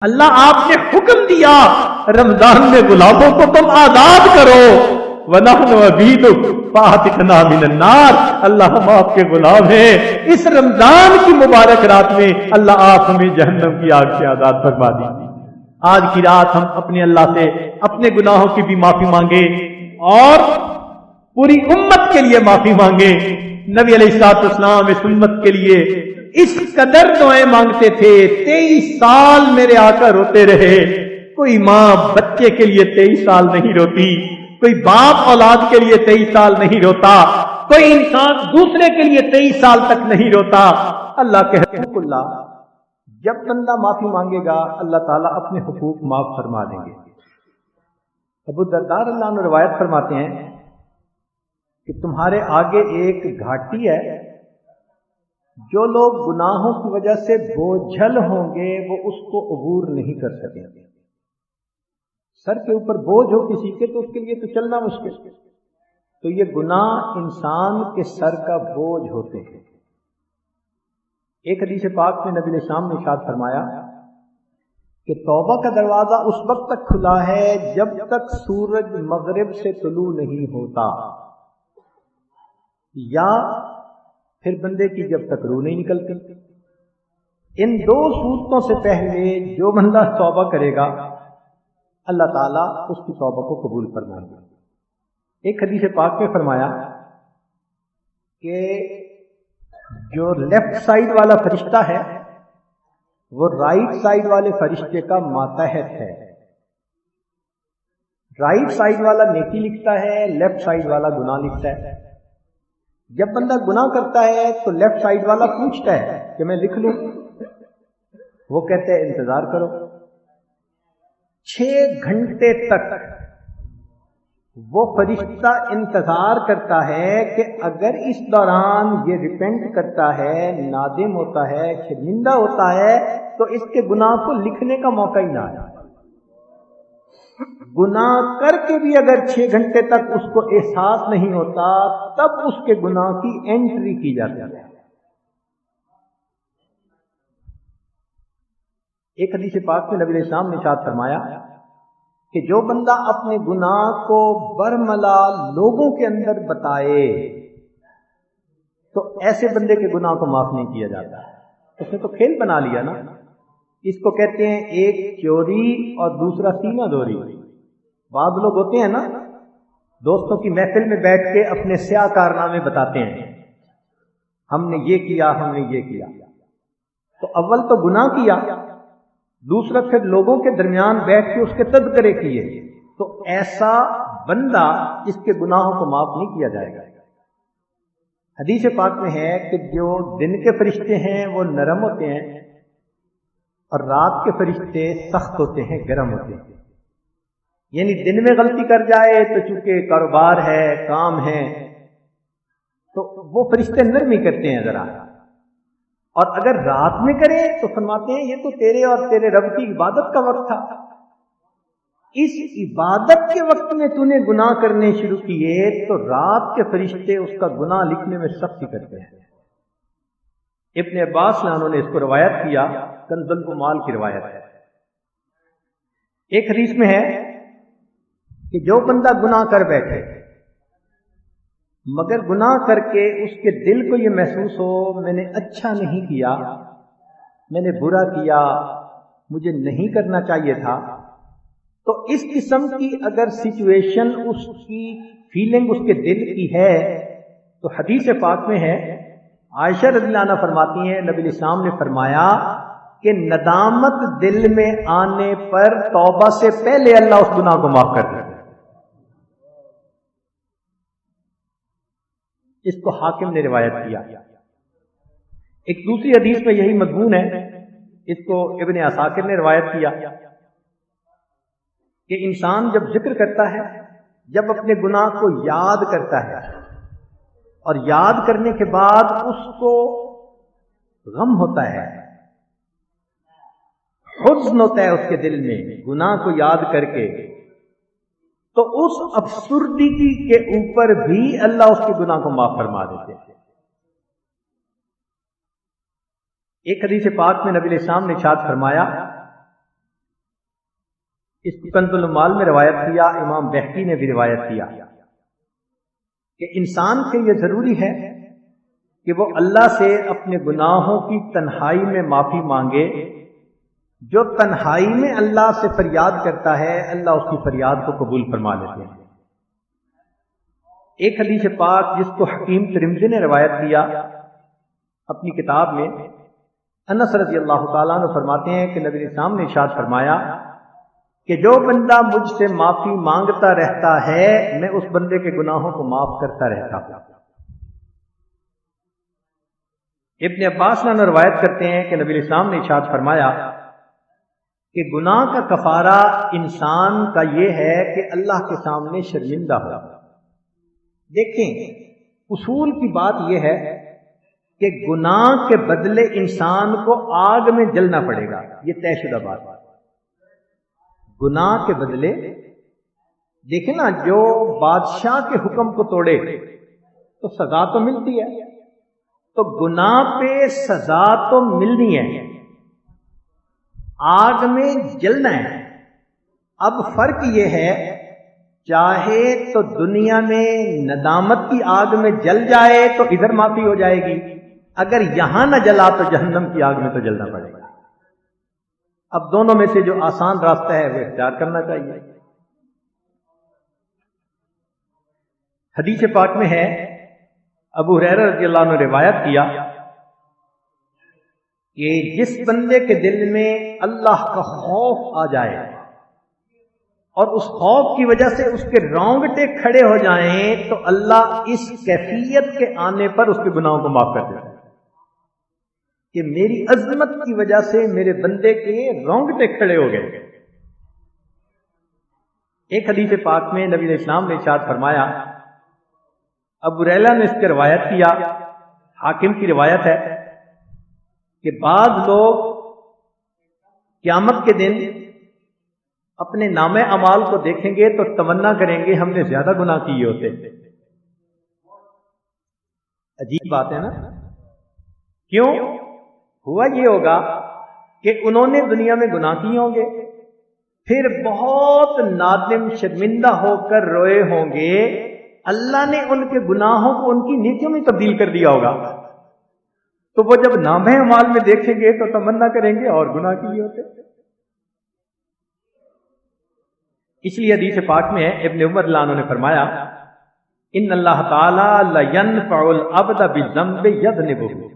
اللہ آپ نے حکم دیا رمضان میں غلاموں کو تم آزاد کرو، وَنَحْنُ عَبِيدُكَ فَأَعْتِقْنَا مِنَ النَّارِ، اللہ ہم آپ کے غلام ہیں، اس رمضان کی مبارک رات میں اللہ آپ ہمیں جہنم کی آگ سے آزاد فرما دیجیے۔ آج کی رات ہم اپنے اللہ سے اپنے گناہوں کی بھی معافی مانگے اور پوری امت کے لیے معافی مانگے۔ نبی علیہ السلام اس امت کے لیے اس قدر دعائیں مانگتے تھے، 23 سال میرے آقا روتے رہے۔ کوئی ماں بچے کے لیے 23 سال نہیں روتی، کوئی باپ اولاد کے لیے 23 سال نہیں روتا، کوئی انسان دوسرے کے لیے 23 سال تک نہیں روتا۔ اللہ کے حقوق اللہ، جب بندہ معافی مانگے گا اللہ تعالیٰ اپنے حقوق معاف فرما دیں گے۔ ابو الدرداء اللہ عنہ روایت فرماتے ہیں کہ تمہارے آگے ایک گھاٹی ہے، جو لوگ گناہوں کی وجہ سے بوجھل ہوں گے وہ اس کو عبور نہیں کر سکیں گے۔ سر کے اوپر بوجھ ہو کسی کے تو اس کے لیے تو چلنا مشکل، تو یہ گناہ انسان کے سر کا بوجھ ہوتے ہیں۔ ایک حدیث پاک میں نبی علیہ السلام نے ارشاد فرمایا کہ توبہ کا دروازہ اس وقت تک کھلا ہے جب تک سورج مغرب سے طلوع نہیں ہوتا، یا پھر بندے کی جب تک روح نہیں نکلتی۔ ان دو صورتوں سے پہلے جو بندہ توبہ کرے گا اللہ تعالیٰ اس کی توبہ کو قبول فرمائے گا۔ ایک حدیث پاک میں فرمایا کہ جو لیفٹ سائیڈ والا فرشتہ ہے وہ رائٹ سائیڈ والے فرشتے کا ماتحت ہے۔ رائٹ سائیڈ والا نیکی لکھتا ہے، لیفٹ سائیڈ والا گناہ لکھتا ہے۔ جب بندہ گناہ کرتا ہے تو لیفٹ سائیڈ والا پوچھتا ہے کہ میں لکھ لوں، وہ کہتے ہیں انتظار کرو۔ 6 گھنٹے تک وہ فرشتہ انتظار کرتا ہے کہ اگر اس دوران یہ ریپینٹ کرتا ہے، نادم ہوتا ہے، شرمندہ ہوتا ہے تو اس کے گناہ کو لکھنے کا موقع ہی نہ آئے۔ گناہ کر کے بھی اگر 6 گھنٹے تک اس کو احساس نہیں ہوتا تب اس کے گناہ کی انٹری کی جاتی ہے۔ ایک حدیث پاک میں نبی علیہ السلام نے ارشاد فرمایا کہ جو بندہ اپنے گناہ کو برملا لوگوں کے اندر بتائے تو ایسے بندے کے گناہ کو معاف نہیں کیا جاتا۔ اس نے تو کھیل بنا لیا نا، اس کو کہتے ہیں ایک چوری اور دوسرا سینہ دوری۔ بعض لوگ ہوتے ہیں نا دوستوں کی محفل میں بیٹھ کے اپنے سیاہ کارنامے بتاتے ہیں، ہم نے یہ کیا، ہم نے یہ کیا۔ تو اول تو گناہ کیا، دوسرا پھر لوگوں کے درمیان بیٹھ کے اس کے تذکرے کیے، تو ایسا بندہ اس کے گناہوں کو معاف نہیں کیا جائے گا۔ حدیث پاک میں ہے کہ جو دن کے فرشتے ہیں وہ نرم ہوتے ہیں اور رات کے فرشتے سخت ہوتے ہیں، گرم ہوتے ہیں۔ یعنی دن میں غلطی کر جائے تو چونکہ کاروبار ہے، کام ہے، تو وہ فرشتے نرمی کرتے ہیں ذرا، اور اگر رات میں کرے تو فرماتے ہیں یہ تو تیرے اور تیرے رب کی عبادت کا وقت تھا، اس عبادت کے وقت میں تو نے گناہ کرنے شروع کیے تو رات کے فرشتے اس کا گناہ لکھنے میں سختی کرتے ہیں۔ ابن عباس نے اس کو روایت کیا، کنز العمال کی روایت ہے۔ ایک حدیث میں ہے کہ جو بندہ گناہ کر بیٹھے مگر گناہ کر کے اس کے دل کو یہ محسوس ہو میں نے اچھا نہیں کیا، میں نے برا کیا، مجھے نہیں کرنا چاہیے تھا، تو اس قسم کی اگر سچویشن اس کی فیلنگ اس کے دل کی ہے تو حدیث پاک میں ہے، عائشہ رضی اللہ عنہ فرماتی ہیں نبی علیہ السلام نے فرمایا کہ ندامت دل میں آنے پر توبہ سے پہلے اللہ اس گناہ کو معاف کر دیتا ہے۔ اس کو حاکم نے روایت کیا۔ ایک دوسری حدیث میں یہی مضمون ہے، اس کو ابن عساکر نے روایت کیا کہ انسان جب ذکر کرتا ہے، جب اپنے گناہ کو یاد کرتا ہے اور یاد کرنے کے بعد اس کو غم ہوتا ہے، حزن ہوتا ہے اس کے دل میں گناہ کو یاد کر کے، تو اس افسردگی کے اوپر بھی اللہ اس کے گناہ کو معاف فرما دیتے ہیں۔ ایک حدیث پاک میں نبی علیہ السلام نے ارشاد فرمایا اس کو کنز المال میں روایت کیا، امام بہقی نے بھی روایت کیا کہ انسان کے یہ ضروری ہے کہ وہ اللہ سے اپنے گناہوں کی تنہائی میں معافی مانگے۔ جو تنہائی میں اللہ سے فریاد کرتا ہے اللہ اس کی فریاد کو قبول فرما لیتے ہیں۔ ایک حدیث پاک جس کو حکیم ترمذی نے روایت کیا اپنی کتاب میں، انس رضی اللہ تعالیٰ عنہ فرماتے ہیں کہ نبی اسلام نے ارشاد فرمایا کہ جو بندہ مجھ سے معافی مانگتا رہتا ہے میں اس بندے کے گناہوں کو معاف کرتا رہتا ہوں۔ ابن عباس نے روایت کرتے ہیں کہ نبی اسلام نے ارشاد فرمایا کہ گناہ کا کفارہ انسان کا یہ ہے کہ اللہ کے سامنے شرمندہ ہو۔ دیکھیں اصول کی بات یہ ہے کہ گناہ کے بدلے انسان کو آگ میں جلنا پڑے گا، یہ طے شدہ بات ہے۔ گناہ کے بدلے دیکھیں نا، جو بادشاہ کے حکم کو توڑے تو سزا تو ملتی ہے، تو گناہ پہ سزا تو ملنی ہے، آگ میں جلنا ہے۔ اب فرق یہ ہے، چاہے تو دنیا میں ندامت کی آگ میں جل جائے تو ادھر معافی ہو جائے گی، اگر یہاں نہ جلا تو جہنم کی آگ میں تو جلنا پڑے گا۔ اب دونوں میں سے جو آسان راستہ ہے وہ اختیار کرنا چاہیے۔ حدیث پاک میں ہے، ابو ہریرہ رضی اللہ عنہ نے روایت کیا کہ جس بندے کے دل میں اللہ کا خوف آ جائے اور اس خوف کی وجہ سے اس کے رونگٹے کھڑے ہو جائیں تو اللہ اس کیفیت کے آنے پر اس کے گناہوں کو معاف کر دیتا ہے کہ میری عظمت کی وجہ سے میرے بندے کے رونگٹے کھڑے ہو گئے۔ ایک حدیث پاک میں نبی علیہ السلام نے ارشاد فرمایا، ابو ہریرہ نے اس کی روایت کیا، حاکم کی روایت ہے کہ بعض لوگ قیامت کے دن اپنے نام اعمال کو دیکھیں گے تو تمنا کریں گے ہم نے زیادہ گناہ کیے ہوتے۔ عجیب بات ہے نا؟ کیوں؟ ہوا یہ ہوگا کہ انہوں نے دنیا میں گناہ کیے ہوں گے، پھر بہت نادم شرمندہ ہو کر روئے ہوں گے، اللہ نے ان کے گناہوں کو ان کی نیکیوں میں تبدیل کر دیا ہوگا، تو وہ جب نامہ اعمال میں دیکھیں گے تو تمنا کریں گے اور گناہ کیے ہوتے۔ اس لیے حدیث پاک میں ہے، ابن عمر رضی اللہ عنہ نے فرمایا، ان اللہ تعالی لینفع العبد بالذنب یذنبہ،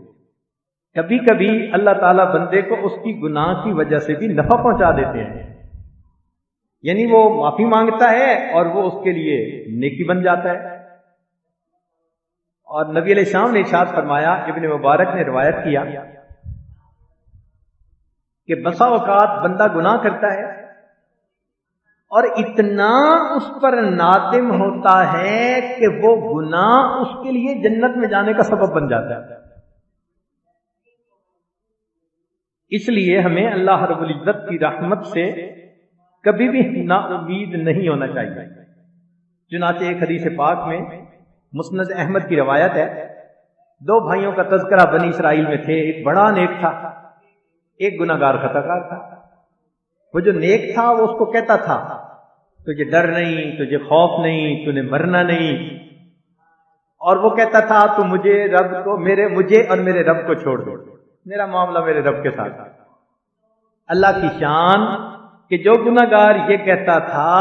کبھی کبھی اللہ تعالیٰ بندے کو اس کی گناہ کی وجہ سے بھی نفع پہنچا دیتے ہیں، یعنی وہ معافی مانگتا ہے اور وہ اس کے لیے نیکی بن جاتا ہے۔ اور نبی علیہ السلام نے ارشاد فرمایا، ابن مبارک نے روایت کیا کہ بسا اوقات بندہ گناہ کرتا ہے اور اتنا اس پر نادم ہوتا ہے کہ وہ گناہ اس کے لیے جنت میں جانے کا سبب بن جاتا ہے۔ اس لیے ہمیں اللہ رب العزت کی رحمت سے کبھی بھی نا امید نہیں ہونا چاہیے۔ چنانچہ ایک حدیث پاک میں مسند احمد کی روایت ہے، دو بھائیوں کا تذکرہ بنی اسرائیل میں تھے، ایک بڑا نیک تھا، ایک گناہگار خطا کار تھا۔ وہ جو نیک تھا وہ اس کو کہتا تھا تجھے ڈر نہیں، تجھے خوف نہیں، تُو نے مرنا نہیں، اور وہ کہتا تھا تو مجھے اور میرے رب کو چھوڑ دو، میرا معاملہ میرے رب کے ساتھ۔ اللہ کی شان کہ جو گناہگار یہ کہتا تھا،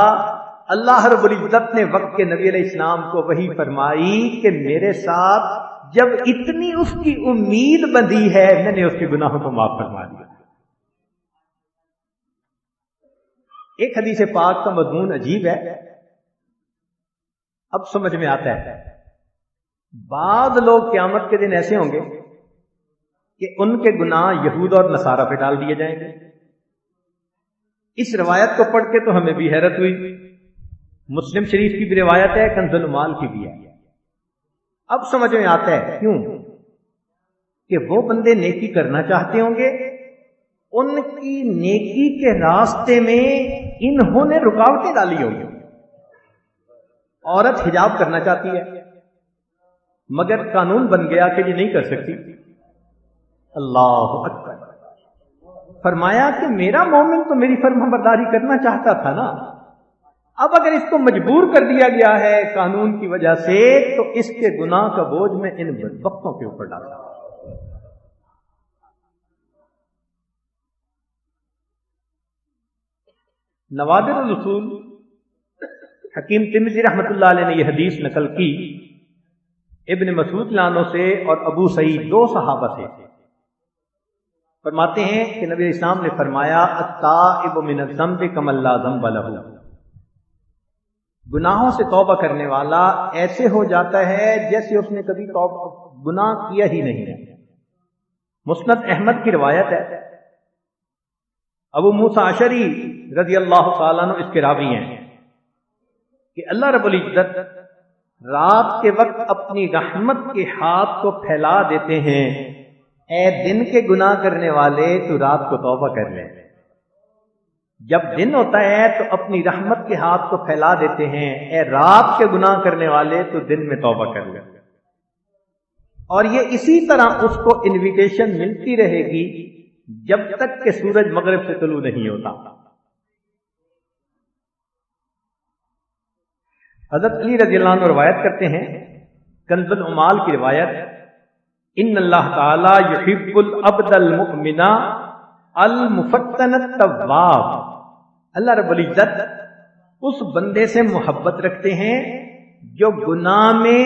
اللہ رب العزت نے وقت کے نبی علیہ السلام کو وحی فرمائی کہ میرے ساتھ جب اتنی اس کی امید بندھی ہے میں نے اس کے گناہوں کو معاف فرما دیا۔ ایک حدیث پاک کا مضمون عجیب ہے، اب سمجھ میں آتا ہے۔ بعض لوگ قیامت کے دن ایسے ہوں گے کہ ان کے گناہ یہود اور نصارہ پہ ڈال دیے جائیں گے۔ اس روایت کو پڑھ کے تو ہمیں بھی حیرت ہوئی، مسلم شریف کی بھی روایت ہے، کنز المال کی بھی ہے۔ اب سمجھ میں آتا ہے کیوں کہ وہ بندے نیکی کرنا چاہتے ہوں گے، ان کی نیکی کے راستے میں انہوں نے رکاوٹیں ڈالی ہوں گی۔ عورت حجاب کرنا چاہتی ہے مگر قانون بن گیا کہ یہ نہیں کر سکتی، اللہ اکبر، فرمایا کہ میرا مومن تو میری فرمانبرداری کرنا چاہتا تھا نا، اب اگر اس کو مجبور کر دیا گیا ہے قانون کی وجہ سے تو اس کے گناہ کا بوجھ میں ان بدبختوں کے اوپر ڈالتا ہوں۔ نوادر الاصول حکیم ترمذی رحمۃ اللہ علیہ نے یہ حدیث نقل کی ابن مسعود لانوں سے اور ابو سعید، دو صحابہ سے، فرماتے ہیں کہ نبی اسلام نے فرمایا التائب من الذنب کمن لا ذنب لہ، گناہوں سے توبہ کرنے والا ایسے ہو جاتا ہے جیسے اس نے کبھی گناہ کیا ہی نہیں ہے۔ مسند احمد کی روایت ہے، ابو موسیٰ اشعری رضی اللہ تعالیٰ عنہ اس کے راوی ہیں کہ اللہ رب العزت رات کے وقت اپنی رحمت کے ہاتھ کو پھیلا دیتے ہیں، اے دن کے گناہ کرنے والے تو رات کو توبہ کر لیں۔ جب دن ہوتا ہے تو اپنی رحمت کے ہاتھ کو پھیلا دیتے ہیں، اے رات کے گناہ کرنے والے تو دن میں توبہ کر لیں۔ اور یہ اسی طرح اس کو انویٹیشن ملتی رہے گی جب تک کہ سورج مغرب سے طلوع نہیں ہوتا۔ حضرت علی رضی اللہ عنہ روایت کرتے ہیں، کنز العمال کی روایت، ان اللہ تعالی یحب العبد المؤمن المفتن التواب، اللہ رب العزت اس بندے سے محبت رکھتے ہیں جو گناہ میں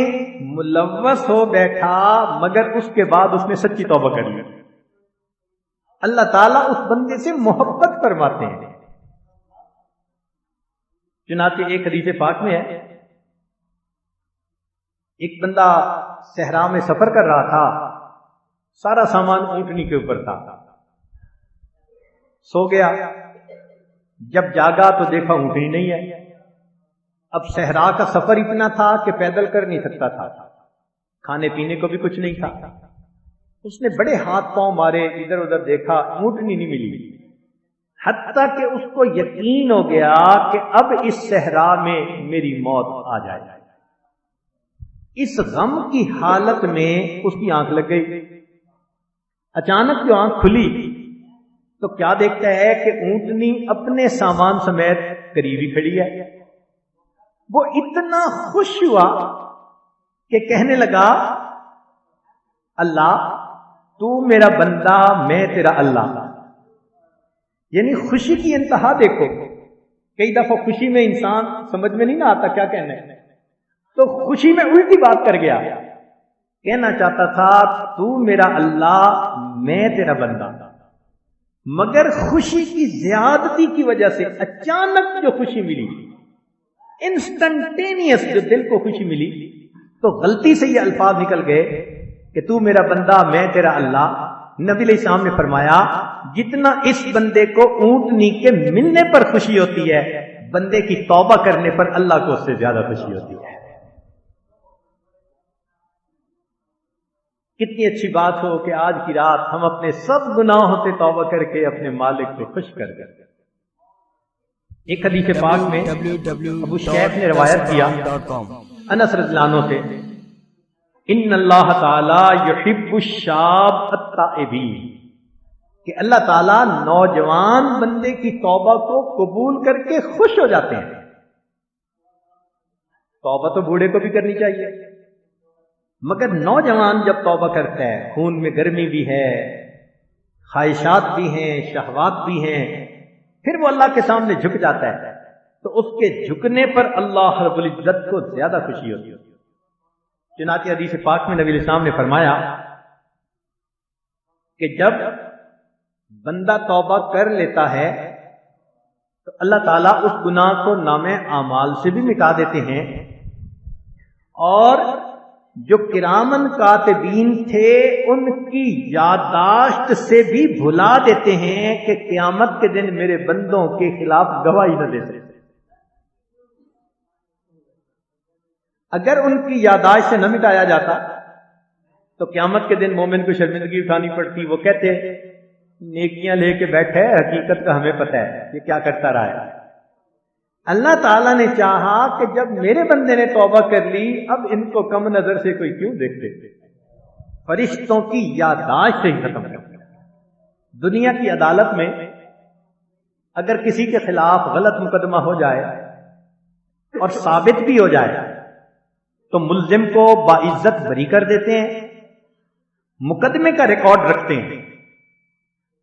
ملوث ہو بیٹھا مگر اس کے بعد اس نے سچی توبہ کر لی۔ اللہ تعالیٰ اس بندے سے محبت فرماتے ہیں۔ چنانچہ ایک حدیث پاک میں ہے، ایک بندہ صحرا میں سفر کر رہا تھا، سارا سامان اونٹنی کے اوپر تھا، سو گیا، جب جاگا تو دیکھا اونٹنی نہیں ہے۔ اب صحرا کا سفر اتنا تھا کہ پیدل کر نہیں سکتا تھا، کھانے پینے کو بھی کچھ نہیں تھا، اس نے بڑے ہاتھ پاؤں مارے، ادھر ادھر دیکھا، اونٹنی نہیں ملی، حتیٰ کہ اس کو یقین ہو گیا کہ اب اس صحرا میں میری موت آ جائے۔ اس غم کی حالت میں اس کی آنکھ لگ گئی، اچانک جو آنکھ کھلی تو کیا دیکھتا ہے کہ اونٹنی اپنے سامان سمیت قریب ہی کھڑی ہے۔ وہ اتنا خوش ہوا کہ کہنے لگا اللہ تو میرا بندہ میں تیرا اللہ، یعنی خوشی کی انتہا دیکھو۔ کئی دفعہ خوشی میں انسان سمجھ میں نہیں نہ آتا کیا کہنا ہے، تو خوشی میں الٹی بات کر گیا، کہنا چاہتا تھا تو میرا اللہ میں تیرا بندہ، مگر خوشی کی زیادتی کی وجہ سے اچانک جو خوشی ملی، انسٹنٹینیس جو دل کو خوشی ملی، تو غلطی سے یہ الفاظ نکل گئے کہ تو میرا بندہ میں تیرا اللہ۔ نبی علیہ السلام نے فرمایا جتنا اس بندے کو اونٹنی کے ملنے پر خوشی ہوتی ہے، بندے کی توبہ کرنے پر اللہ کو اس سے زیادہ خوشی ہوتی ہے۔ کتنی اچھی بات ہو کہ آج کی رات ہم اپنے سب گناہوں سے توبہ کر کے اپنے مالک کو خوش کر دیں۔ ایک حدیث پاک میں ابو شیخ نے روایت کیا انس رضی اللہ عنہ سے، ان اللہ تعالی یحب الشاب التائبین، کہ اللہ تعالیٰ نوجوان بندے کی توبہ کو قبول کر کے خوش ہو جاتے ہیں۔ توبہ تو بوڑھے کو بھی کرنی چاہیے، مگر نوجوان جب توبہ کرتا ہے، خون میں گرمی بھی ہے، خواہشات بھی ہیں، شہوات بھی ہیں، پھر وہ اللہ کے سامنے جھک جاتا ہے تو اس کے جھکنے پر اللہ رب العزت کو زیادہ خوشی ہوتی ہے۔ چنانچہ حدیث پاک میں نبی علیہ السلام نے فرمایا کہ جب بندہ توبہ کر لیتا ہے تو اللہ تعالیٰ اس گناہ کو نام اعمال سے بھی مٹا دیتے ہیں، اور جو کرامن کاتبین تھے ان کی یادداشت سے بھی بھلا دیتے ہیں کہ قیامت کے دن میرے بندوں کے خلاف گواہی نہ دے سکتے۔ اگر ان کی یادداشت سے نہ مٹایا جاتا تو قیامت کے دن مومن کو شرمندگی اٹھانی پڑتی، وہ کہتے نیکیاں لے کے بیٹھے، حقیقت کا ہمیں پتہ ہے یہ کیا کرتا رہا ہے۔ اللہ تعالیٰ نے چاہا کہ جب میرے بندے نے توبہ کر لی، اب ان کو کم نظر سے کوئی کیوں دیکھتے، فرشتوں کی یادداشت سے ہی ختم کر دیا۔ دنیا کی عدالت میں اگر کسی کے خلاف غلط مقدمہ ہو جائے اور ثابت بھی ہو جائے تو ملزم کو باعزت بری کر دیتے ہیں، مقدمے کا ریکارڈ رکھتے ہیں۔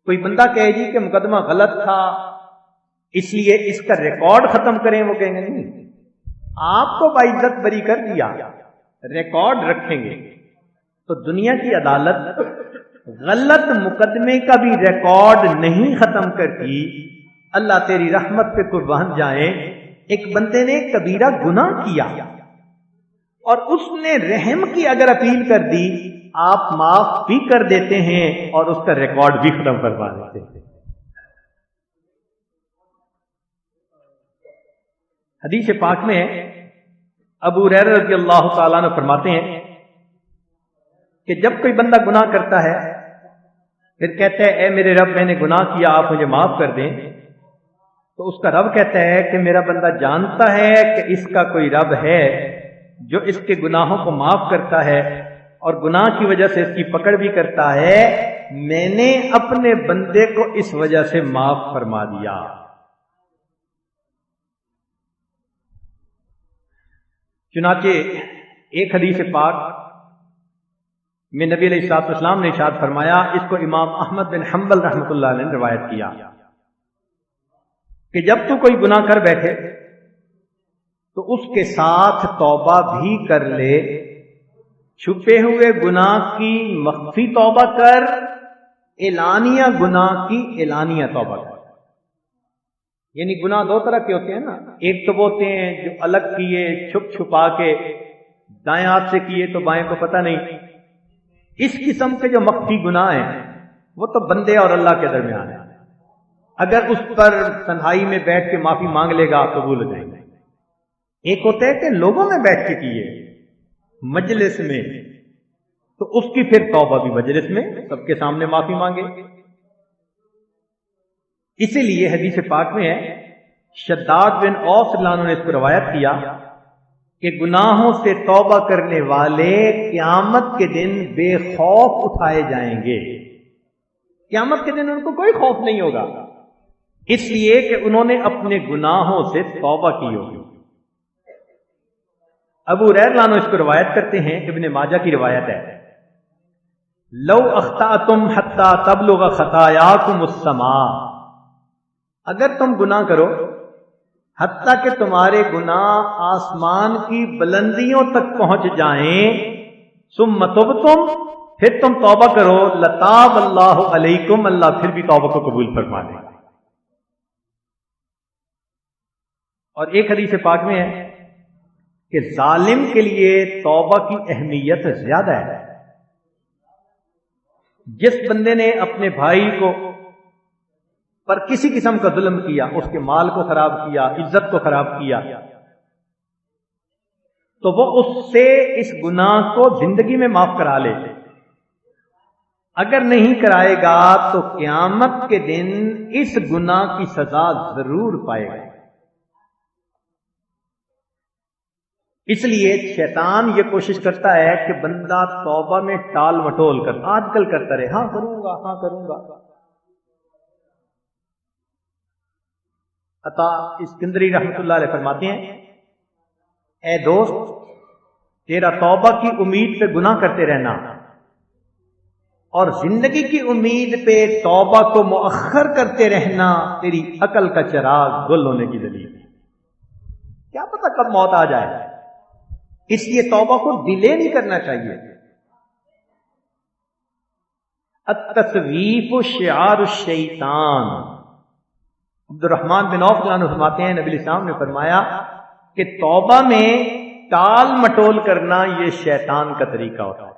کوئی بندہ کہے جی کہ مقدمہ غلط تھا اس لیے اس کا ریکارڈ ختم کریں، وہ کہیں گے نہیں، آپ کو باعزت بری کر دیا، ریکارڈ رکھیں گے۔ تو دنیا کی عدالت غلط مقدمے کا بھی ریکارڈ نہیں ختم کرتی۔ اللہ تیری رحمت پہ قربان جائیں، ایک بندے نے کبیرہ گناہ کیا اور اس نے رحم کی اگر اپیل کر دی، آپ معاف بھی کر دیتے ہیں اور اس کا ریکارڈ بھی ختم کروا دیتے ہیں۔ حدیث پاک میں ابو ہریرہ رضی اللہ تعالیٰ عنہ فرماتے ہیں کہ جب کوئی بندہ گناہ کرتا ہے پھر کہتا ہے اے میرے رب میں نے گناہ کیا، آپ مجھے معاف کر دیں، تو اس کا رب کہتا ہے کہ میرا بندہ جانتا ہے کہ اس کا کوئی رب ہے جو اس کے گناہوں کو معاف کرتا ہے اور گناہ کی وجہ سے اس کی پکڑ بھی کرتا ہے، میں نے اپنے بندے کو اس وجہ سے معاف فرما دیا۔ چنانچہ ایک حدیث پاک میں نبی علیہ الصلوۃ والسلام نے ارشاد فرمایا، اس کو امام احمد بن حنبل رحمۃ اللہ علیہ نے روایت کیا کہ جب تو کوئی گناہ کر بیٹھے تو اس کے ساتھ توبہ بھی کر لے، چھپے ہوئے گناہ کی مخفی توبہ کر، اعلانیہ گناہ کی اعلانیہ توبہ کر۔ یعنی گناہ دو طرح کے ہوتے ہیں نا، ایک تو وہ ہوتے ہیں جو الگ کیے چھپ چھپا کے، دائیں ہاتھ سے کیے تو بائیں کو پتہ نہیں۔ اس قسم کے جو مخفی گناہ ہیں وہ تو بندے اور اللہ کے درمیان ہیں، اگر اس پر تنہائی میں بیٹھ کے معافی مانگ لے گا قبول ہو جائیں گے۔ ایک ہوتا ہے کہ لوگوں میں بیٹھ کے کیے مجلس میں، تو اس کی پھر توبہ بھی مجلس میں سب کے سامنے معافی مانگے۔ اسی لیے حدیث پاک میں ہے، شداد بن اوس رضی اللہ عنہ نے اس کو روایت کیا کہ گناہوں سے توبہ کرنے والے قیامت کے دن بے خوف اٹھائے جائیں گے۔ قیامت کے دن ان کو کوئی خوف نہیں ہوگا، اس لیے کہ انہوں نے اپنے گناہوں سے توبہ کی ہوگی۔ ابو ہریرہ رضی اللہ عنہ اس کو روایت کرتے ہیں، ابن ماجہ کی روایت ہے، لو اخطأتم حتی تبلغ خطایاکم السماء، اگر تم گناہ کرو حتیٰ کہ تمہارے گناہ آسمان کی بلندیوں تک پہنچ جائیں، ثم تبتم، پھر تم توبہ کرو، لتاب اللہ علیکم، اللہ پھر بھی توبہ کو قبول فرما لے۔ اور ایک حدیث پاک میں ہے کہ ظالم کے لیے توبہ کی اہمیت زیادہ ہے۔ جس بندے نے اپنے بھائی کو پر کسی قسم کا ظلم کیا، اس کے مال کو خراب کیا، عزت کو خراب کیا، تو وہ اس سے اس گناہ کو زندگی میں معاف کرا لے، اگر نہیں کرائے گا تو قیامت کے دن اس گناہ کی سزا ضرور پائے گا۔ اس لیے شیطان یہ کوشش کرتا ہے کہ بندہ توبہ میں ٹال مٹول کر، آج کل کرتا رہے، ہاں کروں گا، ہاں کروں گا۔ عطا اسکندری رحمۃ اللہ علیہ فرماتے ہیں، اے دوست، تیرا توبہ کی امید پہ گناہ کرتے رہنا اور زندگی کی امید پہ توبہ کو مؤخر کرتے رہنا تیری عقل کا چراغ گل ہونے کی دلیل ہے۔ کیا پتہ کب موت آ جائے، اس لیے توبہ کو ڈیلے نہیں کرنا چاہیے۔ التسویف شعار الشیطان، عبد الرحمن بن عوف عنہ فرماتے ہیں، نبی الاسلام نے فرمایا کہ توبہ میں ٹال مٹول کرنا یہ شیطان کا طریقہ ہوتا ہے۔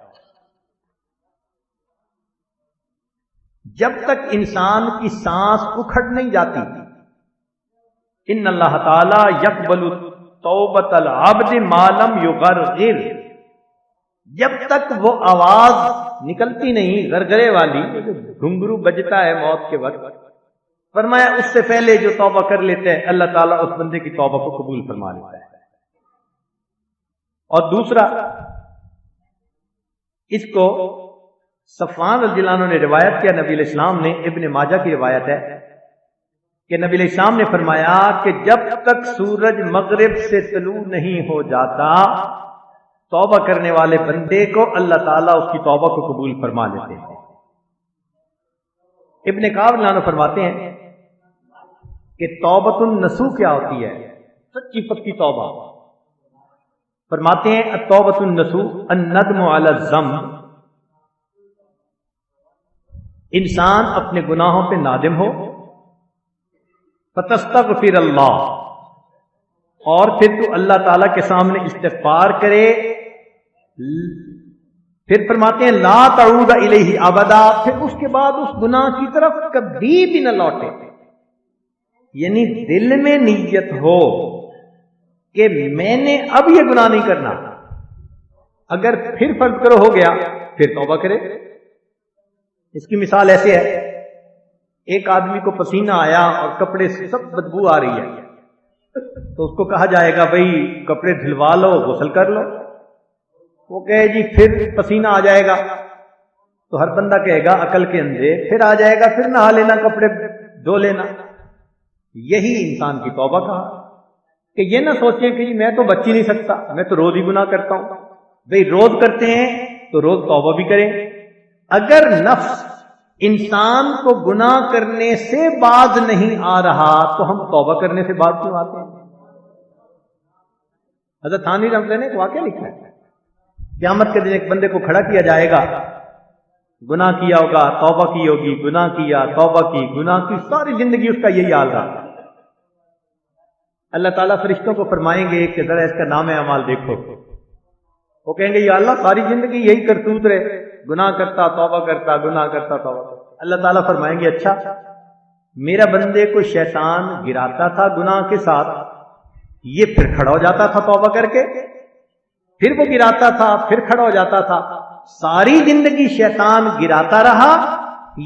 جب تک انسان کی سانس اکھڑ نہیں جاتی، ان اللہ تعالی یقبل توبۃ العبد ما لم یغرغر، جب تک وہ آواز نکلتی نہیں غرغرے والی، گھنگرو بجتا ہے موت کے وقت، فرمایا اس سے پہلے جو توبہ کر لیتے ہیں اللہ تعالیٰ اس بندے کی توبہ کو قبول فرما لیتا ہے۔ اور دوسرا، اس کو صفوان رضی اللہ عنہ نے روایت کیا، نبی علیہ السلام نے، ابن ماجہ کی روایت ہے کہ نبی علیہ السلام نے فرمایا کہ جب تک سورج مغرب سے طلوع نہیں ہو جاتا توبہ کرنے والے بندے کو اللہ تعالیٰ اس کی توبہ کو قبول فرما لیتے ہیں۔ ابن کعب رضی اللہ عنہ فرماتے ہیں کہ توبۃ النصوح کیا ہوتی ہے؟ سچی پکی توبہ۔ فرماتے ہیں التوبۃ النصوح الندم علی الذنب، انسان اپنے گناہوں پہ نادم ہو، فتستغفر اللہ، اور پھر تو اللہ تعالی کے سامنے استغفار کرے، پھر فرماتے ہیں لا تعود الیہ ابدا، پھر اس کے بعد اس گناہ کی طرف کبھی بھی نہ لوٹے، یعنی دل میں نیت ہو کہ میں نے اب یہ گناہ نہیں کرنا، اگر پھر فرض کرو ہو گیا پھر توبہ کرے۔ اس کی مثال ایسے ہے، ایک آدمی کو پسینہ آیا اور کپڑے سے سب بدبو آ رہی ہے، تو اس کو کہا جائے گا بھئی کپڑے دھلوا لو، غسل کر لو، وہ کہے جی پھر پسینہ آ جائے گا، تو ہر بندہ کہے گا عقل کے اندھے پھر آ جائے گا، پھر نہا لینا، کپڑے دھو لینا۔ یہی انسان کی توبہ کہا کہ یہ نہ سوچیں کہ جی میں تو بچ ہی نہیں سکتا، میں تو روز ہی گناہ کرتا ہوں۔ بھئی روز کرتے ہیں تو روز توبہ بھی کریں۔ اگر نفس انسان کو گناہ کرنے سے باز نہیں آ رہا تو ہم توبہ کرنے سے باز کیوں آتے ہیں؟ حضرت تھانوی رحمۃ اللہ نے ایک واقعہ لکھا ہے، قیامت کے دن ایک بندے کو کھڑا کیا جائے گا، گناہ کیا ہوگا، توبہ کی ہوگی، گناہ کیا، توبہ کی، گناہ کی، ساری زندگی اس کا یہی حال رہا۔ اللہ تعالیٰ فرشتوں کو فرمائیں گے کہ ذرا اس کا نام اعمال دیکھو، وہ کہیں گے یا اللہ ساری زندگی یہی کرتوت رہے، گناہ کرتا، توبہ کرتا، گناہ کرتا، توبہ کرتا۔ اللہ تعالیٰ فرمائیں گے اچھا میرا بندے کو شیطان گراتا تھا گناہ کے ساتھ، یہ پھر کھڑا ہو جاتا تھا توبہ کر کے، پھر وہ گراتا تھا، پھر کھڑا ہو جاتا تھا، ساری زندگی شیطان گراتا رہا،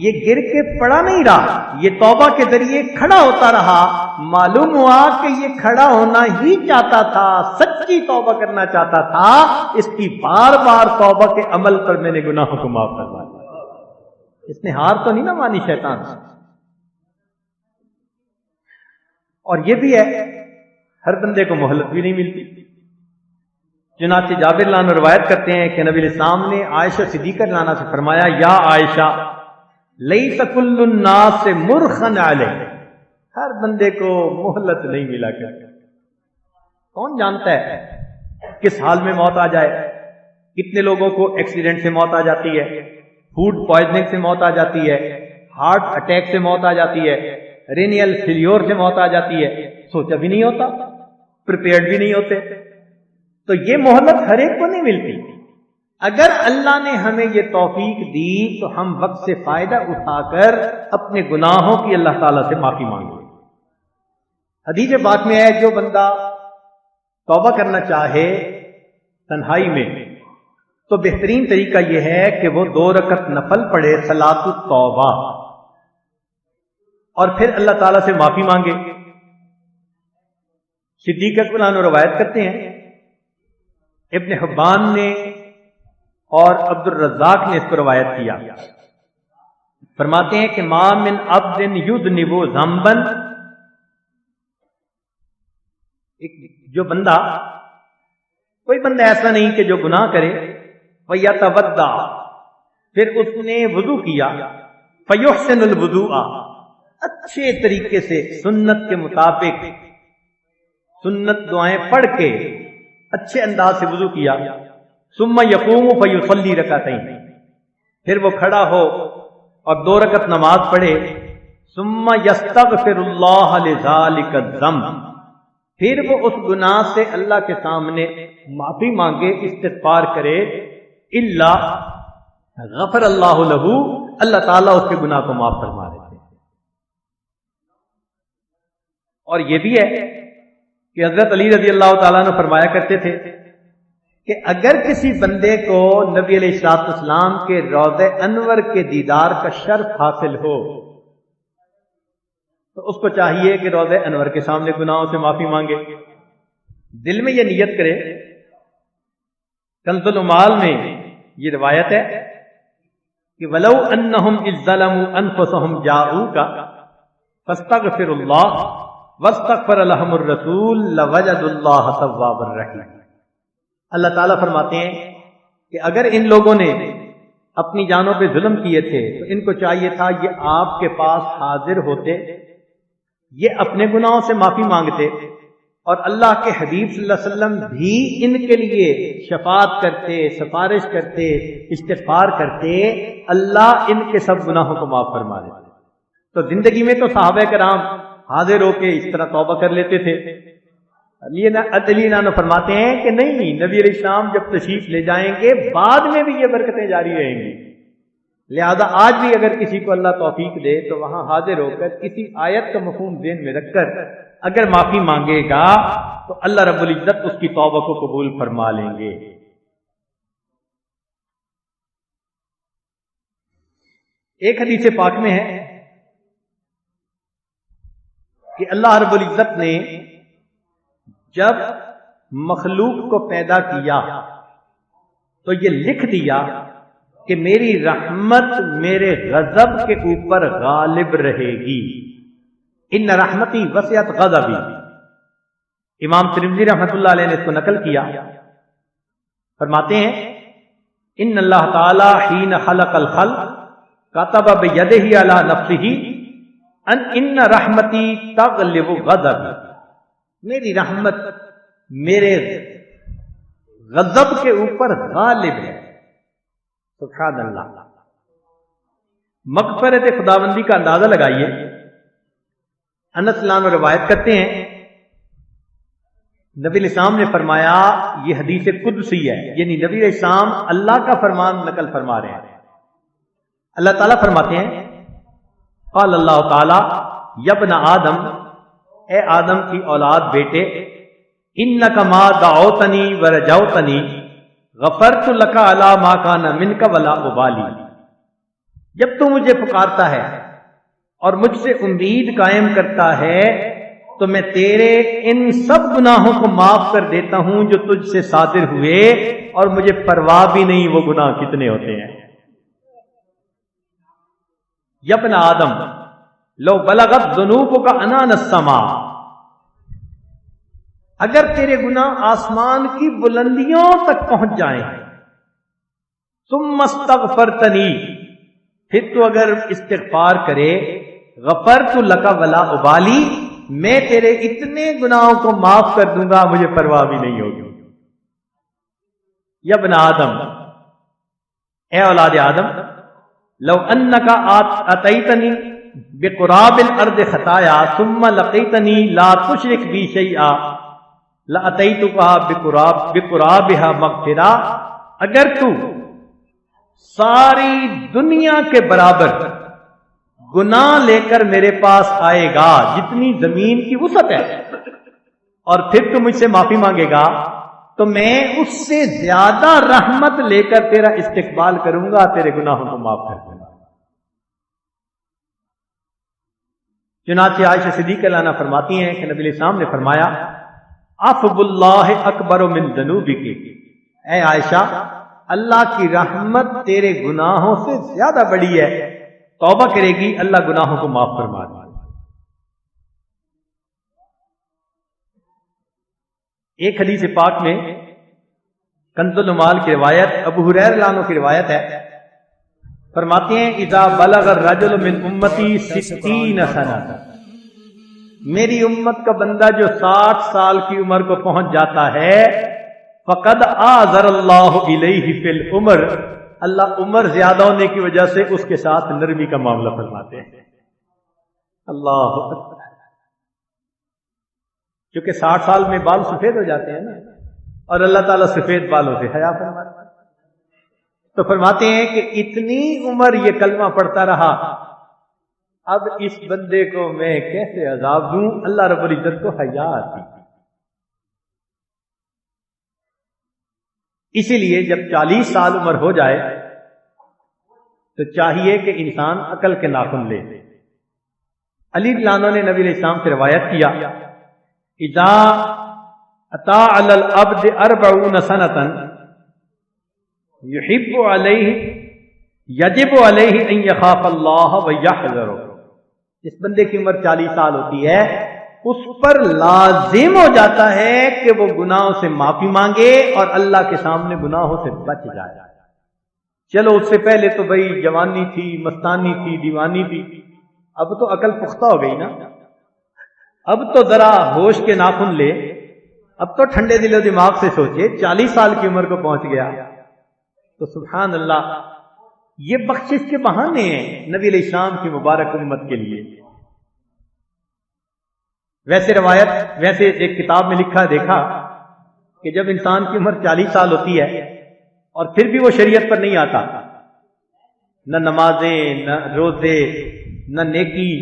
یہ گر کے پڑا نہیں رہا، یہ توبہ کے ذریعے کھڑا ہوتا رہا۔ معلوم ہوا کہ یہ کھڑا ہونا ہی چاہتا تھا، سچی توبہ کرنا چاہتا تھا، اس کی بار بار توبہ کے عمل پر میں نے گناہوں کو معاف کروا دیا۔ اس نے ہار تو نہیں نہ مانی شیطان سے۔ اور یہ بھی ہے ہر بندے کو مہلت بھی نہیں ملتی۔ چنانچہ جابر رضی اللہ عنہ روایت کرتے ہیں کہ نبی علیہ السلام نے عائشہ صدیقہ رضی اللہ عنہا سے فرمایا یا عائشہ لیس کل الناس مرخن علیہ، ہر بندے کو مہلت نہیں ملا کرتی۔ کون جانتا ہے کس حال میں موت آ جائے؟ کتنے لوگوں کو ایکسیڈنٹ سے موت آ جاتی ہے، فوڈ پوائزننگ سے موت آ جاتی ہے، ہارٹ اٹیک سے موت آ جاتی ہے، رینیل فیلیور سے موت آ جاتی ہے، سوچا بھی نہیں ہوتا، پریپیئرڈ بھی نہیں ہوتے۔ تو یہ مہلت ہر ایک کو نہیں ملتی۔ اگر اللہ نے ہمیں یہ توفیق دی تو ہم وقت سے فائدہ اٹھا کر اپنے گناہوں کی اللہ تعالیٰ سے معافی مانگیں۔ حدیث پاک میں ہے جو بندہ توبہ کرنا چاہے تنہائی میں تو بہترین طریقہ یہ ہے کہ وہ 2 رکعت نفل پڑھے صلاۃ التوبہ، اور پھر اللہ تعالیٰ سے معافی مانگے۔ صدیق اکبر عنہ روایت کرتے ہیں، ابن حبان نے اور عبد الرزاق نے اس کو روایت کیا، فرماتے ہیں کہ ما من عبد یذنب ذنبا، جو بندہ، کوئی بندہ ایسا نہیں کہ جو گناہ کرے، فیتودع، پھر اس نے وضو کیا، فیحسن الوضوء، اچھے طریقے سے سنت کے مطابق سنت دعائیں پڑھ کے اچھے انداز سے وضو کیا، ثم یقوم فیصلی رکعتین، پھر وہ کھڑا ہو اور 2 رکعت نماز پڑھے، ثم یستغفر اللہ لذالک الذنب، پھر وہ اس گناہ سے اللہ کے سامنے معافی مانگے، استغفار کرے، الا غفر اللہ لہ، اللہ تعالیٰ اس کے گناہ کو معاف فرما دیتے ہیں۔ اور یہ بھی ہے کہ حضرت علی رضی اللہ تعالیٰ نے فرمایا کرتے تھے کہ اگر کسی بندے کو نبی علیہ الصلوۃ والسلام کے روضہ انور کے دیدار کا شرف حاصل ہو تو اس کو چاہیے کہ روضہ انور کے سامنے گناہوں سے معافی مانگے، دل میں یہ نیت کرے۔ کنز العمال میں یہ روایت ہے کہ وَلَوْ أَنَّهُمْ إِذْ ظَلَمُوا أَنفُسَهُمْ جَاءُوكَ فَاسْتَغْفِرُوا اللَّهَ وَاسْتَغْفَرَ لَهُمُ الرَّسُولُ لَوَجَدُوا اللَّهَ تَوَّابًا رَحِيمًا۔ اللہ تعالیٰ فرماتے ہیں کہ اگر ان لوگوں نے اپنی جانوں پہ ظلم کیے تھے تو ان کو چاہیے تھا یہ آپ کے پاس حاضر ہوتے، یہ اپنے گناہوں سے معافی مانگتے، اور اللہ کے حبیب صلی اللہ علیہ وسلم بھی ان کے لیے شفاعت کرتے، سفارش کرتے، استغفار کرتے، اللہ ان کے سب گناہوں کو معاف فرما دیتے۔ تو زندگی میں تو صحابہ کرام حاضر ہو کے اس طرح توبہ کر لیتے تھے۔ علی نانو فرماتے ہیں کہ نہیں، نبی علیہ السلام جب تشریف لے جائیں گے بعد میں بھی یہ برکتیں جاری رہیں گی، لہذا آج بھی اگر کسی کو اللہ توفیق دے تو وہاں حاضر ہو کر کسی آیت کا مفہوم ذہن میں رکھ کر اگر معافی مانگے گا تو اللہ رب العزت اس کی توبہ کو قبول فرما لیں گے۔ ایک حدیث پاک میں ہے کہ اللہ رب العزت نے جب مخلوق کو پیدا کیا تو یہ لکھ دیا کہ میری رحمت میرے غضب کے اوپر غالب رہے گی، ان رحمتی وسعت غضبی۔ امام ترمذی رحمۃ اللہ علیہ نے اس کو نقل کیا، فرماتے ہیں ان اللہ تعالی حین خلق الخلق کتب بیدہ علی نفسہ ان رحمتی تغلب غضبی، میری رحمت میرے غضب کے اوپر غالب ہے۔ سبحان اللہ۔ مغفرت خداوندی کا اندازہ لگائیے۔ انس عنہ روایت کرتے ہیں نبی علیہ السلام نے فرمایا، یہ حدیث قدسی ہے، یعنی نبی علیہ السلام اللہ کا فرمان نقل فرما رہے ہیں۔ اللہ تعالیٰ فرماتے ہیں قال اللہ تعالی یا ابن آدم، اے آدم کی اولاد بیٹے، انک ما دعوتنی ورجوتنی غفرت لک علی ما کان منک ولا ابالی، جب تو مجھے پکارتا ہے اور مجھ سے امید قائم کرتا ہے تو میں تیرے ان سب گناہوں کو معاف کر دیتا ہوں جو تجھ سے صادر ہوئے، اور مجھے پرواہ بھی نہیں وہ گناہ کتنے ہوتے ہیں۔ یا ابن آدم لو بلغت ذنوبک عنان السماء، اگر تیرے گناہ آسمان کی بلندیوں تک پہنچ جائیں، ثم استغفرتنی، پھر تو اگر استغفار کرے، غفرت لک ولا ابالی، میں تیرے اتنے گناہوں کو معاف کر دوں گا، مجھے پرواہ بھی نہیں ہوگی۔ یا ابن آدم، اے اولاد آدم، لو انک اتیتنی بقراب الارض خطایا ثم لقیتنی لا تشرک بی شیئا لاتیتک بقرابها مغفرہ، اگر تو ساری دنیا کے برابر گناہ لے کر میرے پاس آئے گا، جتنی زمین کی وسعت ہے، اور پھر تو مجھ سے معافی مانگے گا تو میں اس سے زیادہ رحمت لے کر تیرا استقبال کروں گا، تیرے گناہوں کو معاف کر دوں گا۔ چنانچہ عائشہ صدیقہ عنہا فرماتی ہیں کہ نبی علیہ السلام نے فرمایا عفو اللہ اکبر من ذنوبک، اے عائشہ اللہ کی رحمت تیرے گناہوں سے زیادہ بڑی ہے، توبہ کرے گی اللہ گناہوں کو معاف فرما دے۔ ایک حدیث پاک میں کنز المال کی روایت ابو ہریرہ رضی اللہ عنہ کی روایت ہے، فرماتے ہیں اذا بلغ الرجل من امتی 60 سنہ، میری امت کا بندہ جو 60 سال کی عمر کو پہنچ جاتا ہے، فقد آذر اللہ الیہ فی العمر، اللہ عمر زیادہ ہونے کی وجہ سے اس کے ساتھ نرمی کا معاملہ فرماتے ہیں۔ اللہ اکبر، کیونکہ 60 سال میں بال سفید ہو جاتے ہیں نا، اور اللہ تعالیٰ سفید بالوں سے حیا فرماتے ہیں، تو فرماتے ہیں کہ اتنی عمر یہ کلمہ پڑھتا رہا، اب اس بندے کو میں کیسے عذاب دوں، اللہ رب العزت کو حیا آتی۔ اسی لیے جب 40 سال عمر ہو جائے تو چاہیے کہ انسان عقل کے ناخن لے۔ علی رضی اللہ عنہ نے نبی علیہ السلام سے روایت کیا اذا اتا علی العبد 40 سنة یجب علیہ ان یخاف اللہ ویحذر، جس بندے کی عمر 40 سال ہوتی ہے اس پر لازم ہو جاتا ہے کہ وہ گناہوں سے معافی مانگے اور اللہ کے سامنے گناہوں سے بچ جائے۔ چلو اس سے پہلے تو بھائی جوانی تھی، مستانی تھی، دیوانی تھی، اب تو عقل پختہ ہو گئی نا، اب تو ذرا ہوش کے ناخن لے، اب تو ٹھنڈے دل و دماغ سے سوچے، 40 سال کی عمر کو پہنچ گیا تو سبحان اللہ، یہ بخشش کے بہانے ہیں نبی علیہ السلام کی مبارک امت کے لیے۔ ویسے ایک کتاب میں لکھا دیکھا کہ جب انسان کی عمر 40 سال ہوتی ہے اور پھر بھی وہ شریعت پر نہیں آتا، نہ نمازیں، نہ روزے، نہ نیکی،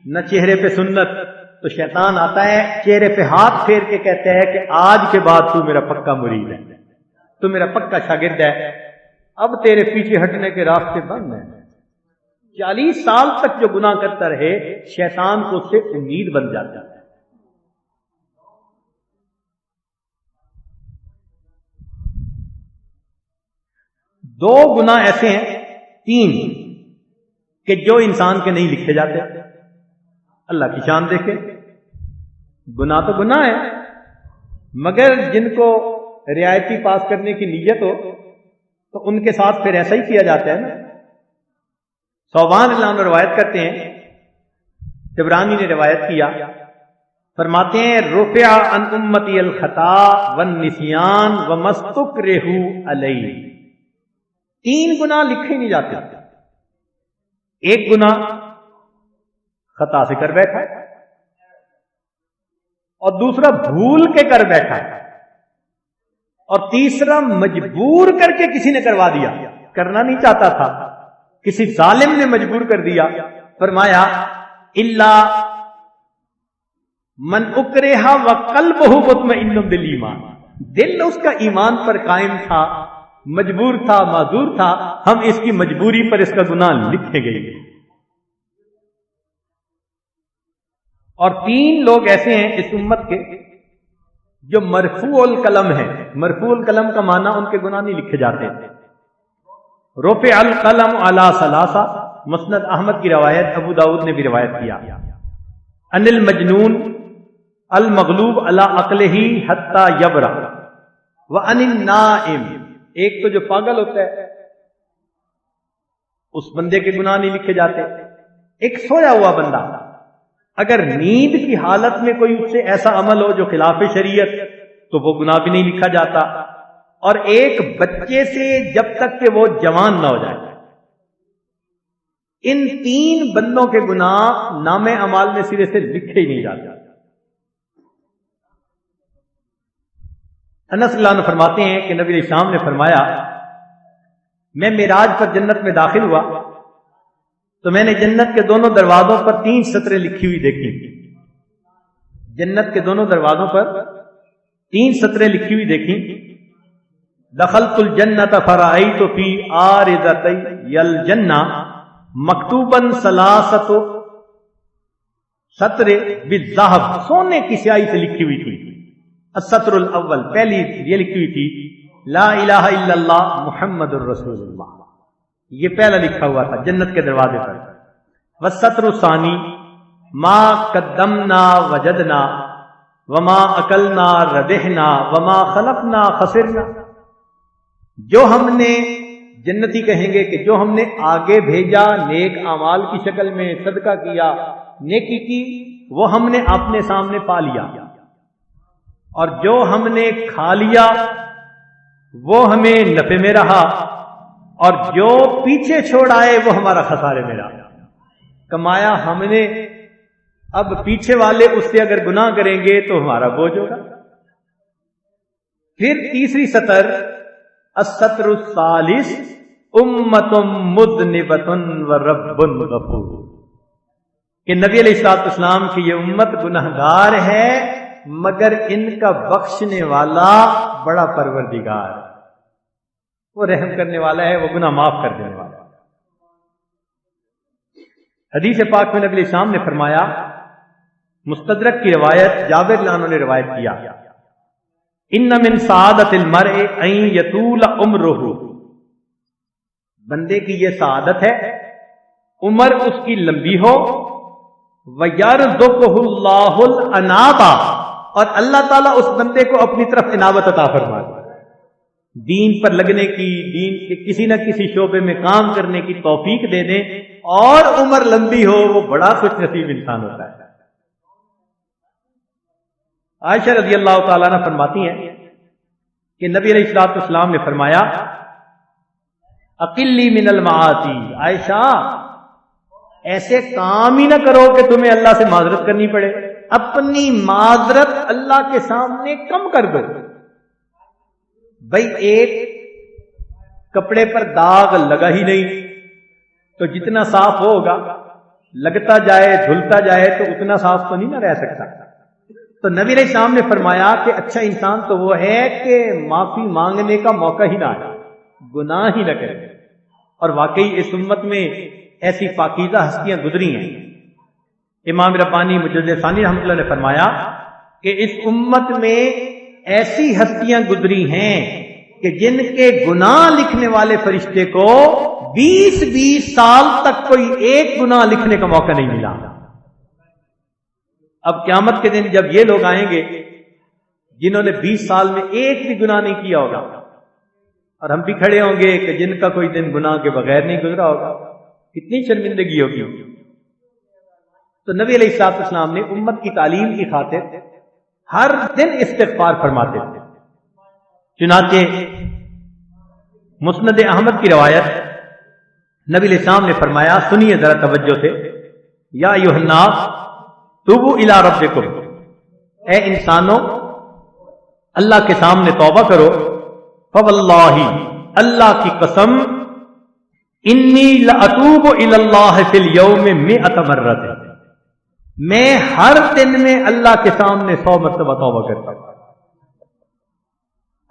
نہ چہرے پہ سنت، تو شیطان آتا ہے چہرے پہ ہاتھ پھیر کے کہتا ہے کہ آج کے بعد تو میرا پکا مرید ہے، تو میرا پکا شاگرد ہے، اب تیرے پیچھے ہٹنے کے راستے بند ہیں۔ 40 سال تک جو گناہ کرتا رہے شیطان کو اس سے امید بن جاتا ہے۔ دو گناہ ایسے ہیں، 3 کہ جو انسان کے نہیں لکھے جاتے۔ اللہ کی شان دیکھے، گناہ تو گناہ ہے مگر جن کو رعایتی پاس کرنے کی نیت ہو تو ان کے ساتھ پھر ایسا ہی کیا جاتا ہے نا۔ صوبان اللہ عنہ روایت کرتے ہیں، طبرانی نے روایت کیا، فرماتے ہیں رفع عن امتی الخطا والنسیان وما استکرہوا علیہ، 3 گناہ لکھے نہیں جاتے۔ ایک گناہ خطا سے کر بیٹھا اور دوسرا بھول کے کر بیٹھا اور تیسرا مجبور کر کے کسی نے کروا دیا، کرنا نہیں چاہتا تھا، کسی ظالم نے مجبور کر دیا۔ فرمایا الا من اکرہ وقلبہ مطمئن بالایمان، دل اس کا ایمان پر قائم تھا، مجبور تھا، معذور تھا، ہم اس کی مجبوری پر اس کا گناہ لکھے گئے۔ اور 3 لوگ ایسے ہیں اس امت کے جو مرفوع القلم ہیں۔ مرفوع القلم کا معنی ان کے گناہ نہیں لکھے جاتے۔ رفع القلم علی ثلاثہ، مسند احمد کی روایت، ابو داؤد نے بھی روایت کیا۔ ان المجنون المغلوب علی عقلہ حتی یبرأ وان النائم، ایک تو جو پاگل ہوتا ہے اس بندے کے گناہ نہیں لکھے جاتے، ایک سویا ہوا بندہ اگر نیند کی حالت میں کوئی اس سے ایسا عمل ہو جو خلاف شریعت تو وہ گناہ بھی نہیں لکھا جاتا، اور ایک بچے سے جب تک کہ وہ جوان نہ ہو جائے، ان 3 بندوں کے گناہ نامے اعمال میں سرے سے لکھے ہی نہیں جاتے۔ انس اللہ عنہ فرماتے ہیں کہ نبی علیہ السلام نے فرمایا میں معراج پر جنت میں داخل ہوا تو میں نے جنت کے دونوں دروازوں پر 3 سطریں لکھی ہوئی دیکھی۔ جنت کے دونوں دروازوں پر 3 سطریں لکھی ہوئی دیکھی۔ دخلت الجنت فرأیت فی عارضتی الجنہ مکتوبا 3 سطر بالذہب، سونے کی سیاہی سے لکھی ہوئی تھی۔ السطر الاول، پہلی یہ لکھی ہوئی تھی لا الہ الا اللہ محمد الرسول اللہ، یہ پہلا لکھا ہوا تھا جنت کے دروازے پر۔ والسطر الثانی ما قدمنا وجدنا وما اکلنا ربحنا وما خلقنا خسرنا، جو ہم نے، جنتی کہیں گے کہ جو ہم نے آگے بھیجا نیک اعمال کی شکل میں، صدقہ کیا، نیکی کی، وہ ہم نے اپنے سامنے پا لیا، اور جو ہم نے کھا لیا وہ ہمیں نفع میں رہا، اور جو پیچھے چھوڑ آئے وہ ہمارا خسارے میں رہا۔ کمایا ہم نے، اب پیچھے والے اس سے اگر گناہ کریں گے تو ہمارا بوجھ ہوگا۔ پھر تیسری سطر السطر الثالث امت مذنبۃ ورب غفور، کہ نبی علیہ الصلوۃ والسلام کی یہ امت گناہگار ہے مگر ان کا بخشنے والا بڑا پروردگار، وہ رحم کرنے والا ہے، وہ گناہ معاف کر دینے والا ہے۔ حدیث پاک میں نبی علیہ السلام نے فرمایا، مستدرک کی روایت جابر رضی اللہ عنہ نے روایت کیا، ان من سعادت المرء ان یطول عمرہ، بندے کی یہ سعادت ہے عمر اس کی لمبی ہو، وَيَرْزُقُهُ اللَّهُ الْأَنَابَةَ، اور اللہ تعالیٰ اس بندے کو اپنی طرف انابت عطا فرما دے، دین پر لگنے کی، دین کے کسی نہ کسی شعبے میں کام کرنے کی توفیق دے دیں، اور عمر لمبی ہو، وہ بڑا خوش نصیب انسان ہوتا ہے۔ عائشہ رضی اللہ تعالیٰ عنہ فرماتی ہیں کہ نبی علیہ الصلوۃ والسلام نے فرمایا اقلی من المعاصی، عائشہ ایسے کام ہی نہ کرو کہ تمہیں اللہ سے معذرت کرنی پڑے، اپنی معذرت اللہ کے سامنے کم کر دو۔ بھائی ایک کپڑے پر داغ لگا ہی نہیں تو جتنا صاف ہوگا، لگتا جائے دھلتا جائے تو اتنا صاف تو نہیں نہ رہ سکتا۔ تو نبی علیہ السلام نے فرمایا کہ اچھا انسان تو وہ ہے کہ معافی مانگنے کا موقع ہی نہ آئے، گناہ ہی نہ کرے۔ اور واقعی اس امت میں ایسی پاکیزہ ہستیاں گزری ہیں۔ امام ربانی مجدد ثانی رحمۃ اللہ نے فرمایا کہ اس امت میں ایسی ہستیاں گزری ہیں کہ جن کے گناہ لکھنے والے فرشتے کو 20 سال تک کوئی ایک گناہ لکھنے کا موقع نہیں ملا۔ اب قیامت کے دن جب یہ لوگ آئیں گے جنہوں نے 20 سال میں ایک بھی گناہ نہیں کیا ہوگا، اور ہم بھی کھڑے ہوں گے کہ جن کا کوئی دن گناہ کے بغیر نہیں گزرا ہوگا، کتنی شرمندگی ہوگی۔ تو نبی علیہ الصلوۃ والسلام نے امت کی تعلیم کی خاطر ہر دن استغفار فرماتے تھے۔ چنانچہ مسند احمد کی روایت، نبی علیہ السلام نے فرمایا، سنیے ذرا توجہ سے، یا ایھا الناس توبوا الی ربکم، اے انسانوں اللہ کے سامنے توبہ کرو، فواللہ اللہ کی قسم، انی لاتوب الی اللہ فی اليوم 100 مرۃ، میں ہر دن میں اللہ کے سامنے 100 مرتبہ توبہ کرتا ہوں۔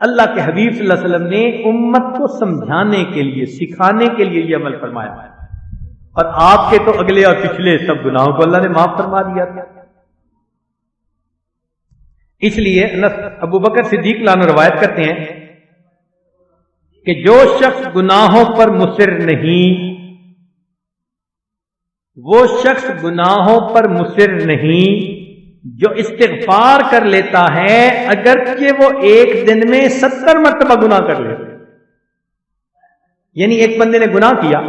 اللہ کے حبیب صلی اللہ علیہ وسلم نے امت کو سمجھانے کے لیے، سکھانے کے لیے یہ عمل فرمایا، اور آپ کے تو اگلے اور پچھلے سب گناہوں کو اللہ نے معاف فرما دیا تھا۔ اس لیے ابو بکر صدیق عنہ روایت کرتے ہیں کہ جو شخص گناہوں پر مصر نہیں، وہ شخص گناہوں پر مصر نہیں جو استغفار کر لیتا ہے، اگرچہ وہ ایک دن میں 70 مرتبہ گناہ کر لیتا ہے۔ یعنی ایک بندے نے گناہ کیا،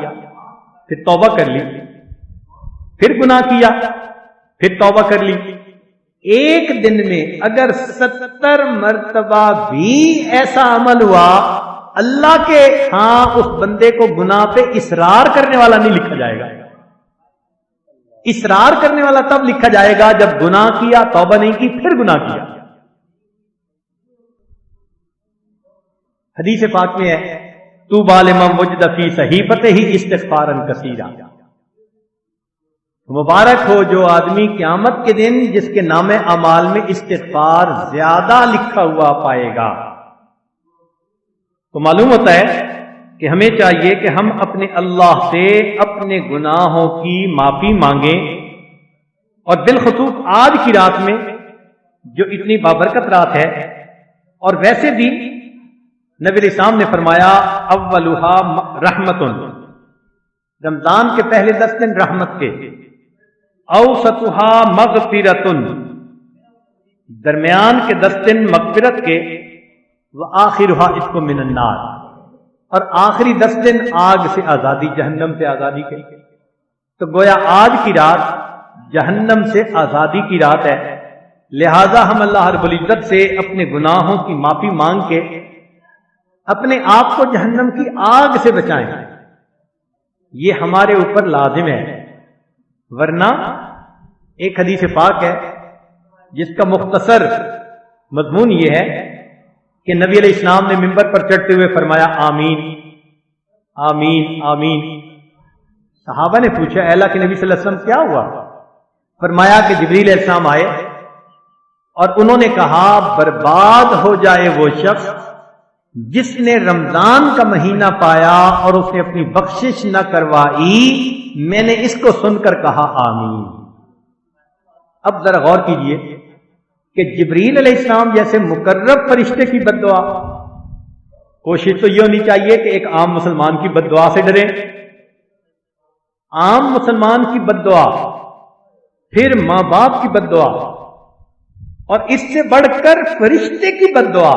پھر توبہ کر لی، پھر گناہ کیا، پھر توبہ کر لی، ایک دن میں اگر 70 مرتبہ بھی ایسا عمل ہوا، اللہ کے ہاں اس بندے کو گناہ پہ اصرار کرنے والا نہیں لکھا جائے گا۔ اصرار کرنے والا تب لکھا جائے گا جب گناہ کیا، توبہ نہیں کی، پھر گناہ کیا۔ حدیث پاک میں ہے، طوبی لمن وجد فی صحیفتہ استغفارا کثیرا، مبارک ہو جو آدمی قیامت کے دن جس کے نام اعمال میں استغفار زیادہ لکھا ہوا پائے گا۔ تو معلوم ہوتا ہے کہ ہمیں چاہیے کہ ہم اپنے اللہ سے اپنے گناہوں کی معافی مانگیں، اور بالخصوص آج کی رات میں جو اتنی بابرکت رات ہے، اور ویسے بھی نبی علیہ السلام نے فرمایا اولھا رحمت، رمضان کے پہلے 10 دن رحمت کے، اوسطھا مغفرۃ، درمیان کے 10 دن مغفرت کے، وآخرھا عتق من النار، اور آخری 10 دن آگ سے آزادی، جہنم سے آزادی کے۔ تو گویا آج کی رات جہنم سے آزادی کی رات ہے، لہذا ہم اللہ رب العزت سے اپنے گناہوں کی معافی مانگ کے اپنے آپ کو جہنم کی آگ سے بچائیں، یہ ہمارے اوپر لازم ہے۔ ورنہ ایک حدیث پاک ہے جس کا مختصر مضمون یہ ہے کہ نبی علیہ السلام نے منبر پر چڑھتے ہوئے فرمایا آمین آمین آمین۔ صحابہ نے پوچھا اے اللہ کے نبی صلی اللہ علیہ وسلم کیا ہوا؟ فرمایا کہ جبریل علیہ السلام آئے اور انہوں نے کہا برباد ہو جائے وہ شخص جس نے رمضان کا مہینہ پایا اور اس نے اپنی بخشش نہ کروائی۔ میں نے اس کو سن کر کہا آمین۔ اب ذرا غور کیجئے کہ جبریل علیہ السلام جیسے مقرب فرشتے کی بد دعا کوشش تو یہ ہونی چاہیے کہ ایک عام مسلمان کی بد دعا سے ڈریں. عام مسلمان کی بد دعا، پھر ماں باپ کی بد دعا، اور اس سے بڑھ کر فرشتے کی بد دعا،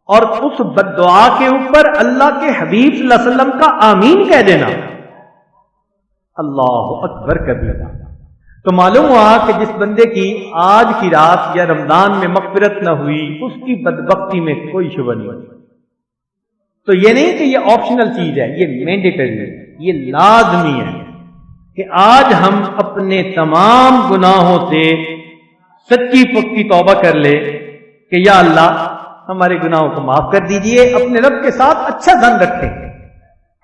اور اس بد دعا کے اوپر اللہ کے حبیب صلی اللہ علیہ وسلم کا آمین کہہ دینا. اللہ اکبر کبیرہ. تو معلوم ہوا کہ جس بندے کی آج کی رات یا رمضان میں مغفرت نہ ہوئی اس کی بدبختی میں کوئی شبہ نہیں. تو یہ نہیں کہ یہ آپشنل چیز ہے، یہ مینڈیٹری ہے، یہ لازمی ہے کہ آج ہم اپنے تمام گناہوں سے سچی پکی توبہ کر لے کہ یا اللہ ہمارے گناہوں کو معاف کر دیجئے. اپنے رب کے ساتھ اچھا ظن رکھیں،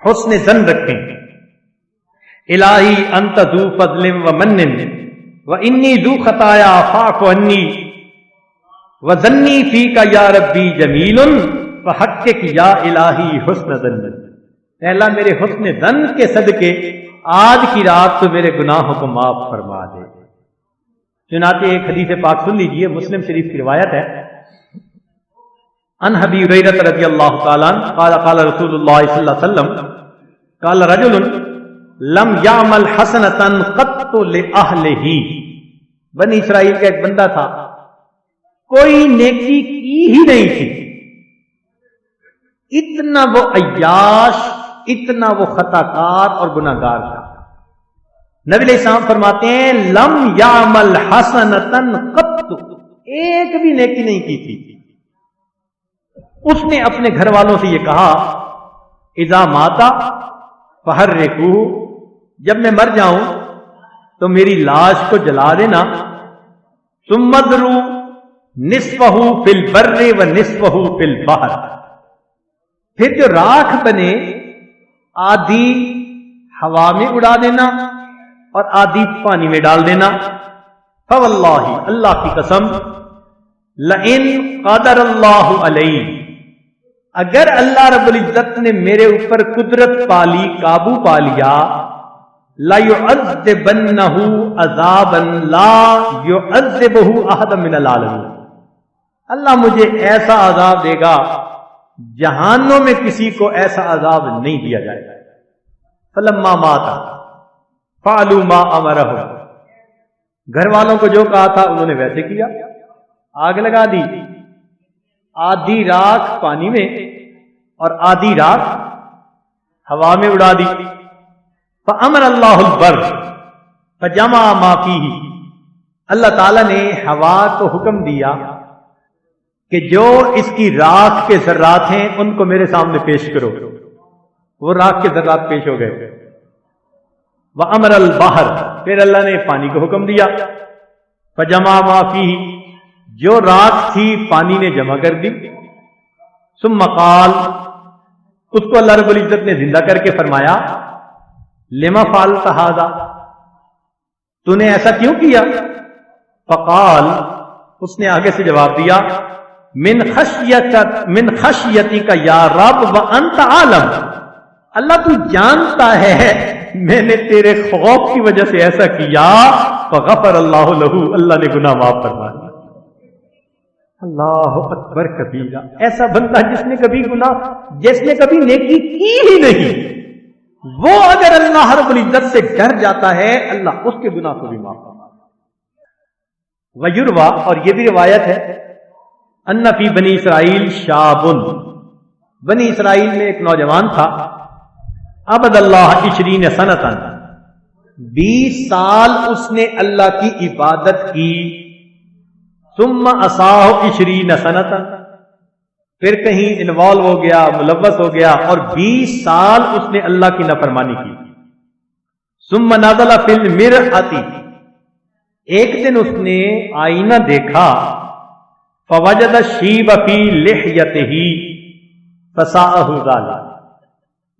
حسن ظن رکھیں. الہی انت ذو فضل و من و انی ذو خطایا فاعف عنی و ظنی فیک یا ربی جمیل فحقق یا الہی حسن ظن. اے اللہ میرے حسن ظن کے صدقے آج کی رات تو میرے گناہوں کو معاف فرما دے. چنانچہ ایک حدیث پاک سن لیجئے، مسلم شریف کی روایت ہے. ان ابی ہریرہ رضی اللہ تعالی عنہ قال قال رسول اللہ صلی اللہ علیہ وسلم قال رجل لم یعمل حسنۃ قط لأہلہ. بنی اسرائیل کا ایک بندہ تھا، کوئی نیکی کی ہی نہیں تھی، اتنا وہ عیاش، اتنا وہ خطا کار اور گناہ گار تھا. نبی علیہ السلام فرماتے ہیں لم یعمل حسنۃ قط، ایک بھی نیکی نہیں کی تھی. اس نے اپنے گھر والوں سے یہ کہا اذا ماتا فحرقوہ، جب میں مر جاؤں تو میری لاش کو جلا دینا. ثم اذروا نصفہ فی البر و نصفہ فی البحر، پھر جو راکھ بنے آدھی ہوا میں اڑا دینا اور آدھی پانی میں ڈال دینا. فواللہ، اللہ کی قسم، لئن قدر اللہ علیہ، اگر اللہ رب العزت نے میرے اوپر قدرت پالی، قابو پا لیا، لا يعذبنہ عذابا لا يعذبہ احد من العالمین، اللہ مجھے ایسا عذاب دے گا جہانوں میں کسی کو ایسا عذاب نہیں دیا جائے گا. فلما مات فعلوا ما امرهم، گھر والوں کو جو کہا تھا انہوں نے ویسے کیا، آگ لگا دی، آدھی راکھ پانی میں اور آدھی راکھ ہوا میں اڑا دی. فَأَمَرَ اللَّهُ الْبَرَّ فَجَمَعَ مَا فِيهِ، اللہ تعالیٰ نے ہوا کو حکم دیا کہ جو اس کی راکھ کے ذرات ہیں ان کو میرے سامنے پیش کرو. وہ راکھ کے ذرات پیش ہو گئے. وَأَمَرَ الْبَحْرَ، پھر اللہ نے پانی کو حکم دیا. فَجَمَعَ مَا فِيهِ، جو راکھ تھی پانی نے جمع کر دی. ثم قال، اس کو اللہ رب العزت نے زندہ کر کے فرمایا لما فعلت ھذا، تو نے ایسا کیوں کیا؟ فقال، اس نے آگے سے جواب دیا من خشیتک یا رب وانت عالم، اللہ تو جانتا ہے میں نے تیرے خوف کی وجہ سے ایسا کیا. فغفر اللہ لہ، اللہ نے گناہ معاف فرما دیا. اللہ اکبر کبیرہ. ایسا بندہ جس نے کبھی گناہ، جس نے کبھی نیکی کی ہی نہیں، وہ اگر اللہ رب العزت سے ڈر جاتا ہے اللہ اس کے گناہ کو بھی معاف کرتا ہے. ویروا، اور یہ بھی روایت ہے، ان فی بنی اسرائیل شاب، بنی اسرائیل میں ایک نوجوان تھا، عبد اللہ 20 سنۃ، 20 سال اس نے اللہ کی عبادت کی. ثم عصاہ 20 سنۃ، پھر کہیں انوالو ہو گیا، ملوث ہو گیا، اور 20 سال اس نے اللہ کی نافرمانی کی. ثم نزل فی المرأۃ، ایک دن اس نے آئینہ دیکھا، فوجد الشیب فی لحیتہ فساءہ ذلک،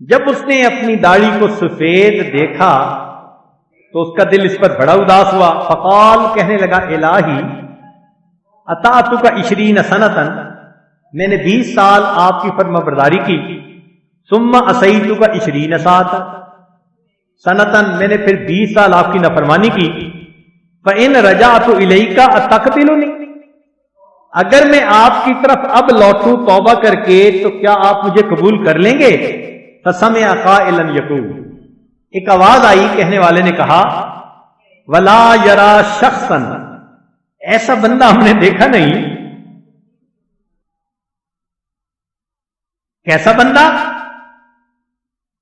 جب اس نے اپنی داڑھی کو سفید دیکھا تو اس کا دل اس پر بڑا اداس ہوا. فقال، کہنے لگا الہی اطاعتک 20 سنۃ، میں نے 20 سال آپ کی فرما برداری کی. ثم عصیتک 20 سنۃ، میں نے پھر 20 سال آپ کی نافرمانی کی. فإن رجعت الیک اتقبلنی، اگر میں آپ کی طرف اب لوٹوں توبہ کر کے تو کیا آپ مجھے قبول کر لیں گے؟ فسمع قائلا یقول، ایک آواز آئی، کہنے والے نے کہا ولا یرا شخصا، ایسا بندہ ہم نے دیکھا نہیں۔ کیسا بندہ؟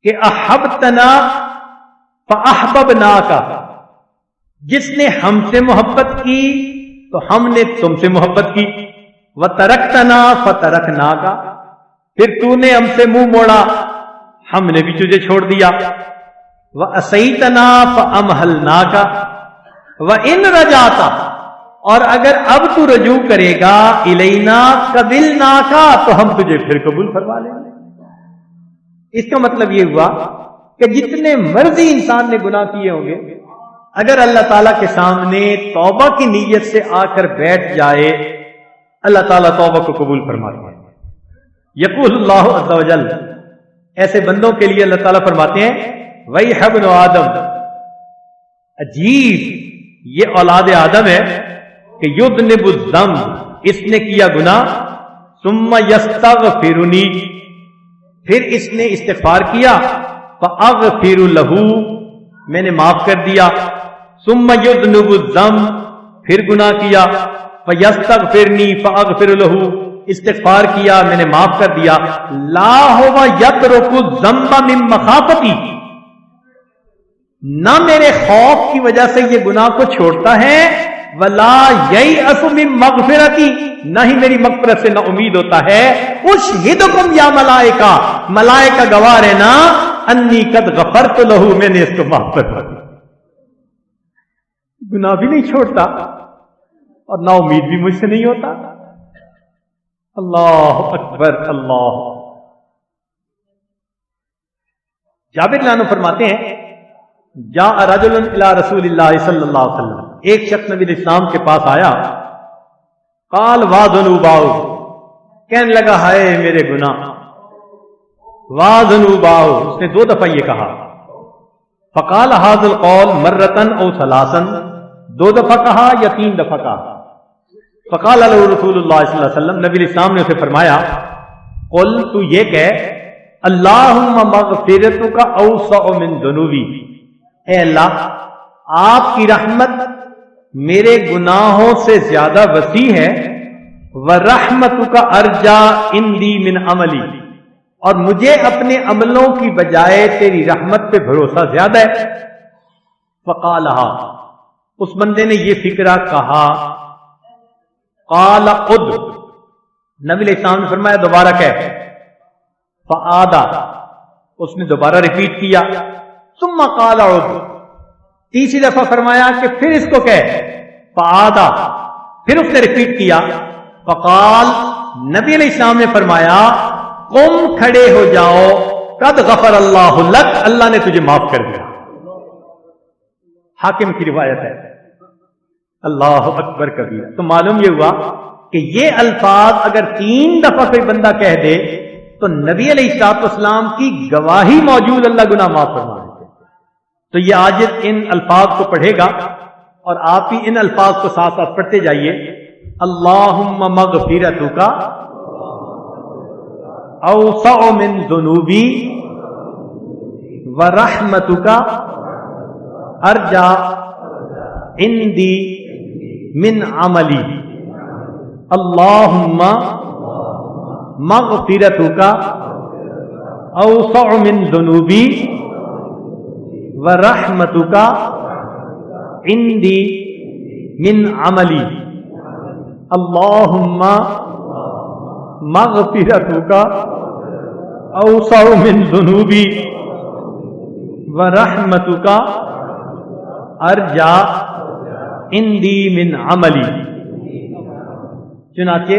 کہ احبتنا فاحببناک، جس نے ہم سے محبت کی تو ہم نے تم سے محبت کی، وترکتنا فترکناک، پھر تو نے ہم سے منہ موڑا ہم نے بھی تجھے چھوڑ دیا، وعصیتنا فامہلناک، وان رجعت، اور اگر اب تو رجوع کرے گا الینا قبلناک، تو ہم تجھے پھر قبول فرما لیں گے۔ اس کا مطلب یہ ہوا کہ جتنے مرضی انسان نے گناہ کیے ہوں گے، اگر اللہ تعالیٰ کے سامنے توبہ کی نیت سے آ کر بیٹھ جائے، اللہ تعالیٰ توبہ کو قبول فرماتا ہے۔ یقول اللہ عز و جل، ایسے بندوں کے لیے اللہ تعالیٰ فرماتے ہیں وَيْحَ ابْنُ آدم، عجیب یہ اولاد آدم ہے کہ یذنب الذنب، اس نے کیا گناہ، ثم یستغفرنی، پھر اس نے استغفار کیا، فاغفر لہ، میں نے معاف کر دیا، ثم یذنب الذنب، پھر گناہ کیا، فیستغفرنی فاغفر لہ، استغفار کیا میں نے معاف کر دیا، لا ہوا یترک الذنب من مخافتی، نہ میرے خوف کی وجہ سے یہ گناہ کو چھوڑتا ہے، ولا ییأس من مغفرتی، نہ ہی میری مغفرت سے نہ امید ہوتا ہے، اشہدکم یا ملائکہ، ملائکہ گواہ رہنا، انی قد غفرت لہ، میں نے اس کو معاف کر دیا۔ گناہ بھی نہیں چھوڑتا اور نا امید بھی مجھ سے نہیں ہوتا۔ اللہ اکبر اللہ۔ جابر رضی اللہ عنہ فرماتے ہیں جاء رجل الی رسول اللہ صلی اللہ علیہ وسلم، ایک شخص نبی اسلام کے پاس آیا، قال وا ذنوباؤ، کہنے لگا ہائے میرے گناہ، وا ذنوباؤ، اس نے 2 دفعہ یہ کہا، فقال هذا القول مرتن او ثلاثا، 2 دفعہ کہا یا 3 دفعہ کہا، فقال له رسول اللہ صلی اللہ علیہ وسلم، نبی اسلام نے اسے فرمایا قل، تو یہ کہہ، اللہم مغفرتک اوسع من ذنوبی، اے اللہ آپ کی رحمت میرے گناہوں سے زیادہ وسیع ہے، ورحمتک ارجا عندی من عملی، اور مجھے اپنے عملوں کی بجائے تیری رحمت پہ بھروسہ زیادہ ہے۔ فقالہا، اس بندے نے یہ فکرہ کہا، قال قد، نبی علیہ السلام نے فرمایا دوبارہ کہہ، فعادا، اس نے دوبارہ ریپیٹ کیا، ثم قال عد، تیسری دفعہ فرمایا کہ پھر اس کو کہہ، فعادا، پھر اس نے ریپیٹ کیا، فقال، نبی علیہ السلام نے فرمایا قم، کھڑے ہو جاؤ، قد غفر اللہ لک، اللہ نے تجھے معاف کر دیا۔ حاکم کی روایت ہے۔ اللہ اکبر کبیر۔ تو معلوم یہ ہوا کہ یہ الفاظ اگر 3 دفعہ کوئی بندہ کہہ دے تو نبی علیہ الصلوۃ والسلام کی گواہی موجود اللہ گناہ معاف فرما دیتے۔ تو یہ آج ان الفاظ کو پڑھے گا اور آپ بھی ان الفاظ کو ساتھ ساتھ پڑھتے جائیے۔ اللہم مغفرتک اوسع من ذنوبی ورحمتک ارجا عندی من عملی، اللہم مغفرتک اوسع من ذنوبی ورحمتک عندی من عملی، اللہم مغفرتک اوسع من ذنوبی ورحمتک ارجا عندی من عملی۔ چنانچہ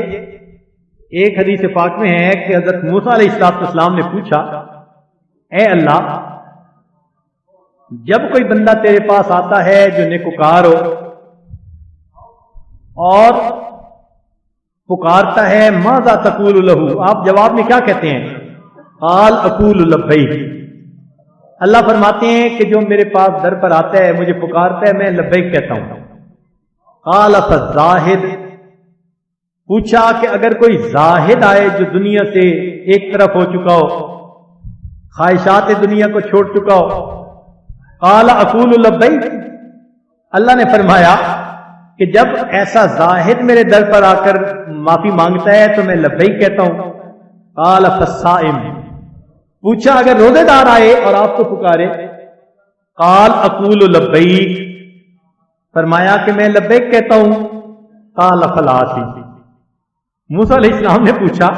ایک حدیث پاک میں ہے کہ حضرت موسیٰ علیہ السلام نے پوچھا، اے اللہ، جب کوئی بندہ تیرے پاس آتا ہے جو نیکوکار ہو اور پکارتا ہے، ماذا تقول لہ، آپ جواب میں کیا کہتے ہیں؟ قال اقول لبیک، اللہ فرماتے ہیں کہ جو میرے پاس در پر آتا ہے، مجھے پکارتا ہے، میں لبیک کہتا ہوں۔ قال فالزاہد، پوچھا کہ اگر کوئی زاہد آئے جو دنیا سے ایک طرف ہو چکا ہو، خواہشات دنیا کو چھوڑ چکا ہو، قال اقول لبیک، اللہ نے فرمایا کہ جب ایسا زاہد میرے در پر آ کر معافی مانگتا ہے تو میں لبیک کہتا ہوں۔ قال فالصائم، پوچھا اگر روزے دار آئے اور آپ کو پکارے، قال اقول لبیک، فرمایا کہ میں لبیک کہتا ہوں۔ قال فالعاصی، موسیٰ علیہ السلام نے پوچھا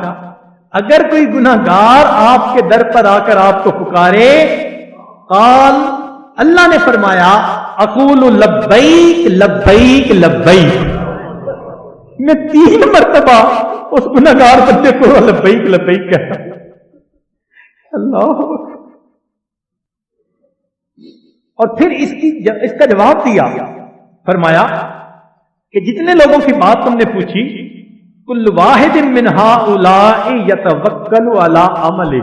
اگر کوئی گناہ گار آپ کے در پر آ کر آپ کو پکارے، قال، اللہ نے فرمایا اقول لبیک لبیک لبیک، میں 3 مرتبہ اس گناہ گار بندے کو لبیک لبیک کہتا ہوں۔ اللہ، اور پھر اس کا جواب دیا، فرمایا کہ جتنے لوگوں کی بات تم نے پوچھی، کل واحد من ہؤلاء یتوکل علی عملہ،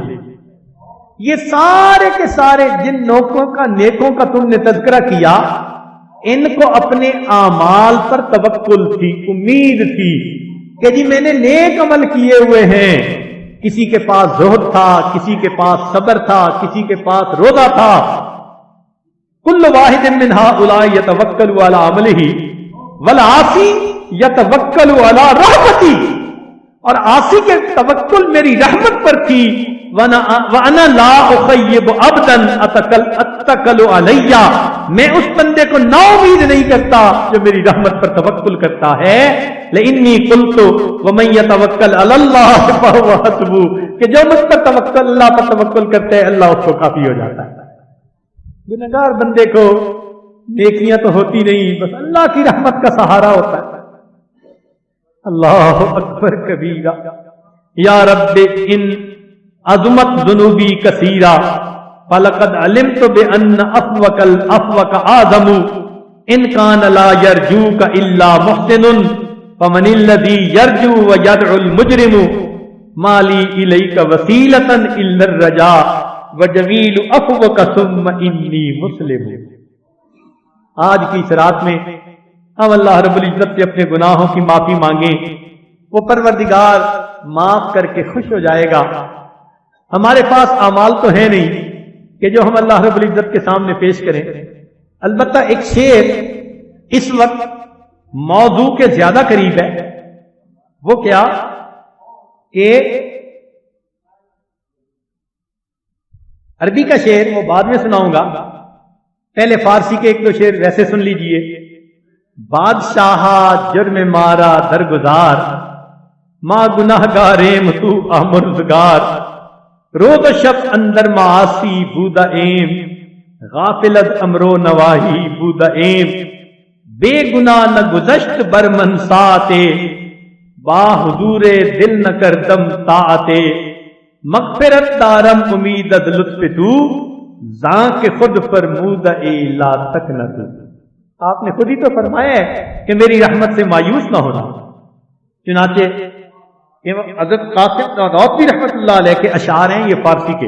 یہ سارے کے سارے جن نیکوں کا تم نے تذکرہ کیا، ان کو اپنے اعمال پر توکل تھی، امید تھی کہ جی میں نے نیک عمل کیے ہوئے ہیں۔ کسی کے پاس زہد تھا، کسی کے پاس صبر تھا، کسی کے پاس روزہ تھا۔ کل واحد من ہؤلاء یتوکل علی عملہ والعاصی یتوکل علی رحمتی، اور عاصی کے توکل میری رحمت پر تھی۔ وَأَنَا لَا أُخَيِّبُ عَبْدًا أَتَّكَلُ عَلَيَّ، میں اس بندے کو نا امید نہیں کرتا جو میری رحمت پر توکل کرتا ہے۔ لَإِنِّي قُلْتُ وَمَن يَتَوَكَّلْ عَلَى اللَّهِ فَهُوَ حَسْبُهُ، کہ جو مجھ پر توکل، اللہ پر توکل کرتے ہیں، اللہ اس کو کافی ہو جاتا ہے۔ گنہگار بندے کو نیکیاں تو ہوتی نہیں، بس اللہ کی رحمت کا سہارا ہوتا ہے۔ اللہ اکبر کبیرہ، یا رب ان عظمت ذنوبی کثیرہ فلقد علمت بان عفوک العفوک اعظم ان کان لا یرجوک الا محسن فمن الذی یرجو ویدعو المجرم ما لی الیک وسیلۃ الا الرجاء وجمیل عفوک ثم انی مسلم۔ آج کی اس رات میں ہم اللہ رب العزت سے اپنے گناہوں کی معافی مانگیں، وہ پروردگار معاف کر کے خوش ہو جائے گا۔ ہمارے پاس اعمال تو ہے نہیں کہ جو ہم اللہ رب العزت کے سامنے پیش کریں، البتہ ایک شعر اس وقت موضوع کے زیادہ قریب ہے۔ وہ کیا کہ عربی کا شعر وہ بعد میں سناؤں گا، پہلے فارسی کے 1-2 شعر ویسے سن لیجئے۔ بادشاہ جرم مارا درگزار، ما گناہ گاریم تو آمرزگار، روز و شب اندر معاصی بودا ایم، غافلت امرو نواہی بودا ایم، بے گناہ نہ گزشت بر منساتے، با حضور دل نہ کردم طاعتے، مغفرت دارم امیدت لطف تو، زاں کے خود فرمود اے لا تکنت۔ آپ نے خود ہی تو فرمایا ہے کہ میری رحمت سے مایوس نہ ہونا۔ چنانچہ حضرت قاسم نانوتوی رحمۃ اللہ علیہ کے اشعار ہیں یہ فارسی کے،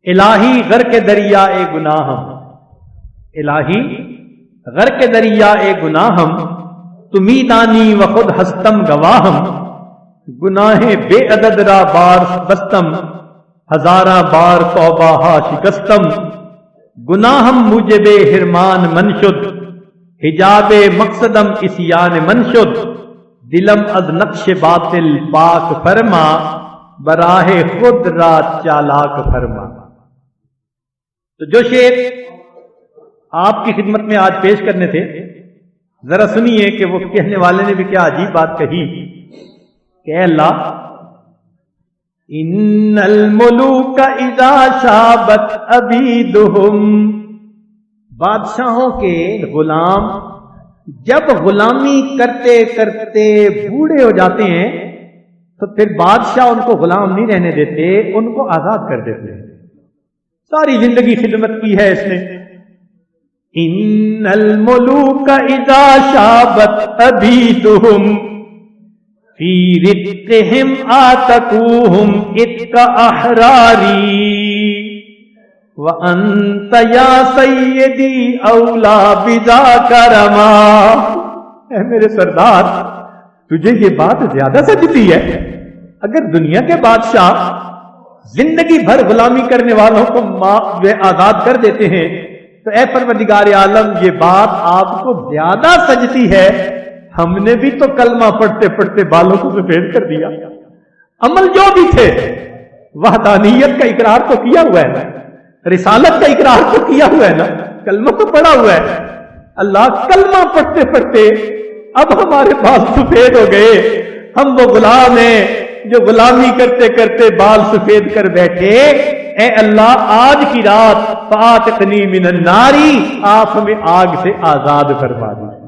الہی غرق دریا اے گناہم، الہی غرق دریا اے گناہم، تمی دانی و خود ہستم گواہم، گناہ بے عدد را بار بستم، ہزارہ بار توبہ ہا شکستم، گناہم موجب حرمان منشد، حجاب مقصدم اسیان منشد، دلم از نقش باطل پاک فرما، براہ خود را چالاک فرما۔ تو جو شعر آپ کی خدمت میں آج پیش کرنے تھے، ذرا سنیے کہ وہ کہنے والے نے بھی کیا عجیب بات کہی کہ اے اللہ، ان الملوک اذا شابت عبیدہم، بادشاہوں کے غلام جب غلامی کرتے کرتے بوڑھے ہو جاتے ہیں تو پھر بادشاہ ان کو غلام نہیں رہنے دیتے، ان کو آزاد کر دیتے ہیں۔ ساری زندگی خدمت کی ہے اس نے۔ ان الملوک اذا شابت عبیدہم فی رقہم آتکوہم اتک احراری، وَأَنْتَ يَا سَيِّدِي أَوْلَى بِذَاكَ رَمَا، اے میرے سردار، تجھے یہ بات زیادہ سجتی ہے؟ اگر دنیا کے بادشاہ زندگی بھر غلامی کرنے والوں کو آزاد کر دیتے ہیں تو اے پروردگار عالم یہ بات آپ کو زیادہ سجتی ہے؟ ہم نے بھی تو کلمہ پڑھتے پڑھتے بالوں کو سفید کر دیا، عمل جو بھی تھے، وحدانیت کا اقرار تو کیا ہوا ہے نا، رسالت کا اقرار تو کیا ہوا ہے نا، کلمہ تو پڑھا ہوا ہے۔ اللہ کلمہ پڑھتے پڑھتے اب ہمارے بال سفید ہو گئے، ہم وہ غلام ہیں جو غلامی کرتے کرتے بال سفید کر بیٹھے۔ اے اللہ آج کی رات فاعتقنی من النار، آپ ہمیں آگ سے آزاد فرما دیجیے۔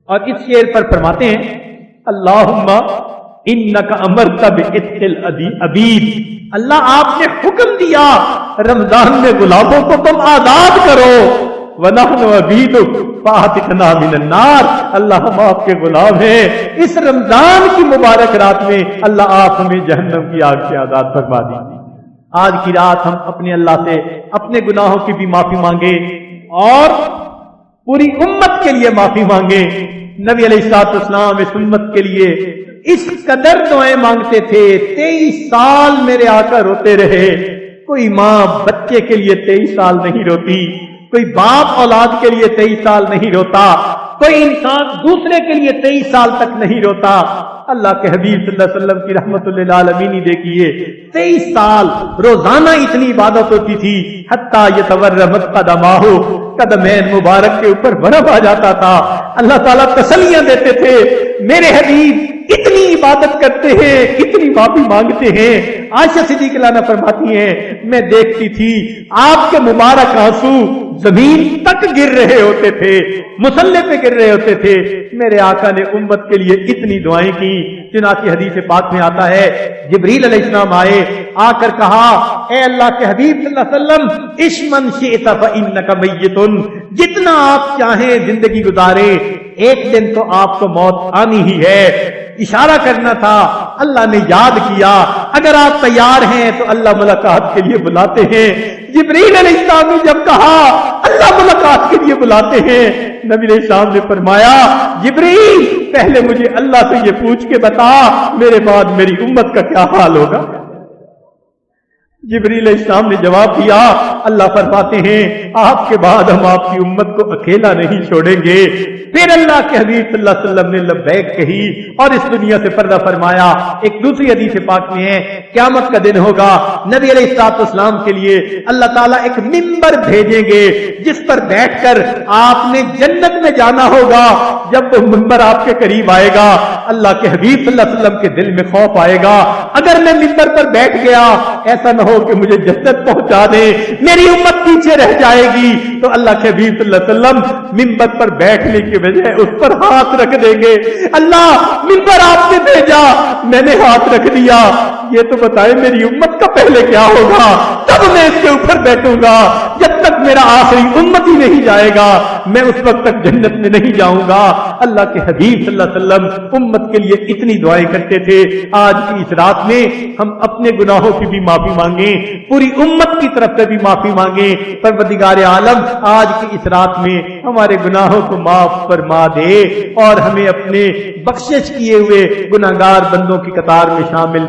اور اس شعر پر فرماتے ہیں اللہم انک امرت بعتق العبید، اللہ آپ نے حکم دیا رمضان میں غلاموں کو تم آزاد کرو، وَنَحْنُ عَبِيدُكَ فَأَعْتِقْنَا مِنَ النَّارِ، اللہ ہم آپ کے غلام ہیں، اس رمضان کی مبارک رات میں اللہ آپ ہمیں جہنم کی آگ سے آزاد فرما دیجیے۔ آج کی رات ہم اپنے اللہ سے اپنے گناہوں کی بھی معافی مانگے اور پوری امت کے لیے معافی مانگے۔ نبی علیہ الصلوۃ والسلام اس امت کے لیے اس قدر دعائیں مانگتے تھے، 23 سال میرے آقا روتے رہے۔ کوئی ماں بچے کے لیے 23 سال نہیں روتی، کوئی باپ اولاد کے لیے 23 سال نہیں روتا، کوئی انسان دوسرے کے لیے 23 سال تک نہیں روتا۔ اللہ کے حبیب صلی اللہ علیہ وسلم کی رحمت للعالمین دیکھیے 23 سال روزانہ اتنی عبادت ہوتی تھی، حتیٰ یتورمت قدماہ، قدمین مبارک کے اوپر برف آ جاتا تھا۔ اللہ تعالیٰ تسلیاں دیتے تھے، میرے حبیب اتنی عبادت کرتے ہیں، اتنی معافی مانگتے ہیں۔ عائشہ صدیقہ عنہا فرماتی ہیں میں دیکھتی تھی آپ کے مبارک آنسو زمین تک گر رہے ہوتے تھے، مصلے پہ گر رہے ہوتے تھے۔ میرے آقا نے امت کے لیے اتنی دعائیں کی، چنانچہ حدیث پاک میں آتا ہے جبریل علیہ السلام آئے، آ کر کہا اے اللہ کے حبیب صلی اللہ علیہ وسلم اشمن شئت فإنک میت، جتنا آپ چاہیں زندگی گزارے، ایک دن تو آپ کو موت آنی ہی ہے۔ اشارہ کرنا تھا، اللہ نے یاد کیا اگر آپ تیار ہیں تو اللہ ملاقات کے لیے بلاتے ہیں۔ جبریل علیہ السلام نے جب کہا اللہ ملاقات کے لیے بلاتے ہیں، نبی علیہ السلام نے فرمایا جبریل پہلے مجھے اللہ سے یہ پوچھ کے بتا میرے بعد میری امت کا کیا حال ہوگا۔ جبریل علیہ السلام نے جواب دیا اللہ فرماتے ہیں آپ کے بعد ہم آپ کی امت کو اکیلا نہیں چھوڑیں گے۔ پھر اللہ کے حبیب صلی اللہ علیہ وسلم نے لبیک کہی اور اس دنیا سے پردہ فرمایا۔ ایک دوسری حدیث پاک میں ہے قیامت کا دن ہوگا، نبی علیہ الصلوۃ والسلام کے لیے اللہ تعالیٰ ایک ممبر بھیجیں گے جس پر بیٹھ کر آپ نے جنت میں جانا ہوگا۔ جب وہ ممبر آپ کے قریب آئے گا اللہ کے حبیب صلی اللہ علیہ وسلم کے دل میں خوف آئے گا، اگر میں ممبر پر بیٹھ گیا ایسا نہ ہو کہ مجھے جنت پہنچا دے، میری امت پیچھے رہ جائے گی۔ تو اللہ کے حبیب صلی اللہ علیہ وسلم ممبر پر بیٹھنے کے بجائے اس پر ہاتھ رکھ دیں گے، اللہ ممبر آپ نے بھیجا میں نے ہاتھ رکھ دیا، یہ تو بتائے میری امت کا پہلے کیا ہوگا، تب میں اس کے اوپر بیٹھوں گا۔ جب تک میرا آخری امت ہی نہیں جائے گا میں اس وقت تک جنت میں نہیں جاؤں گا۔ اللہ کے حبیب صلی اللہ علیہ وسلم امت کے لیے اتنی دعائیں کرتے تھے۔ آج کی اس رات میں ہم اپنے گناہوں کی بھی معافی مانگیں، پوری امت کی طرف سے بھی معافی مانگیں۔ پروردگار عالم آج کی اس رات میں ہمارے گناہوں کو معاف فرما دے اور ہمیں اپنے بخشش کیے ہوئے گناہگار بندوں کی قطار میں شامل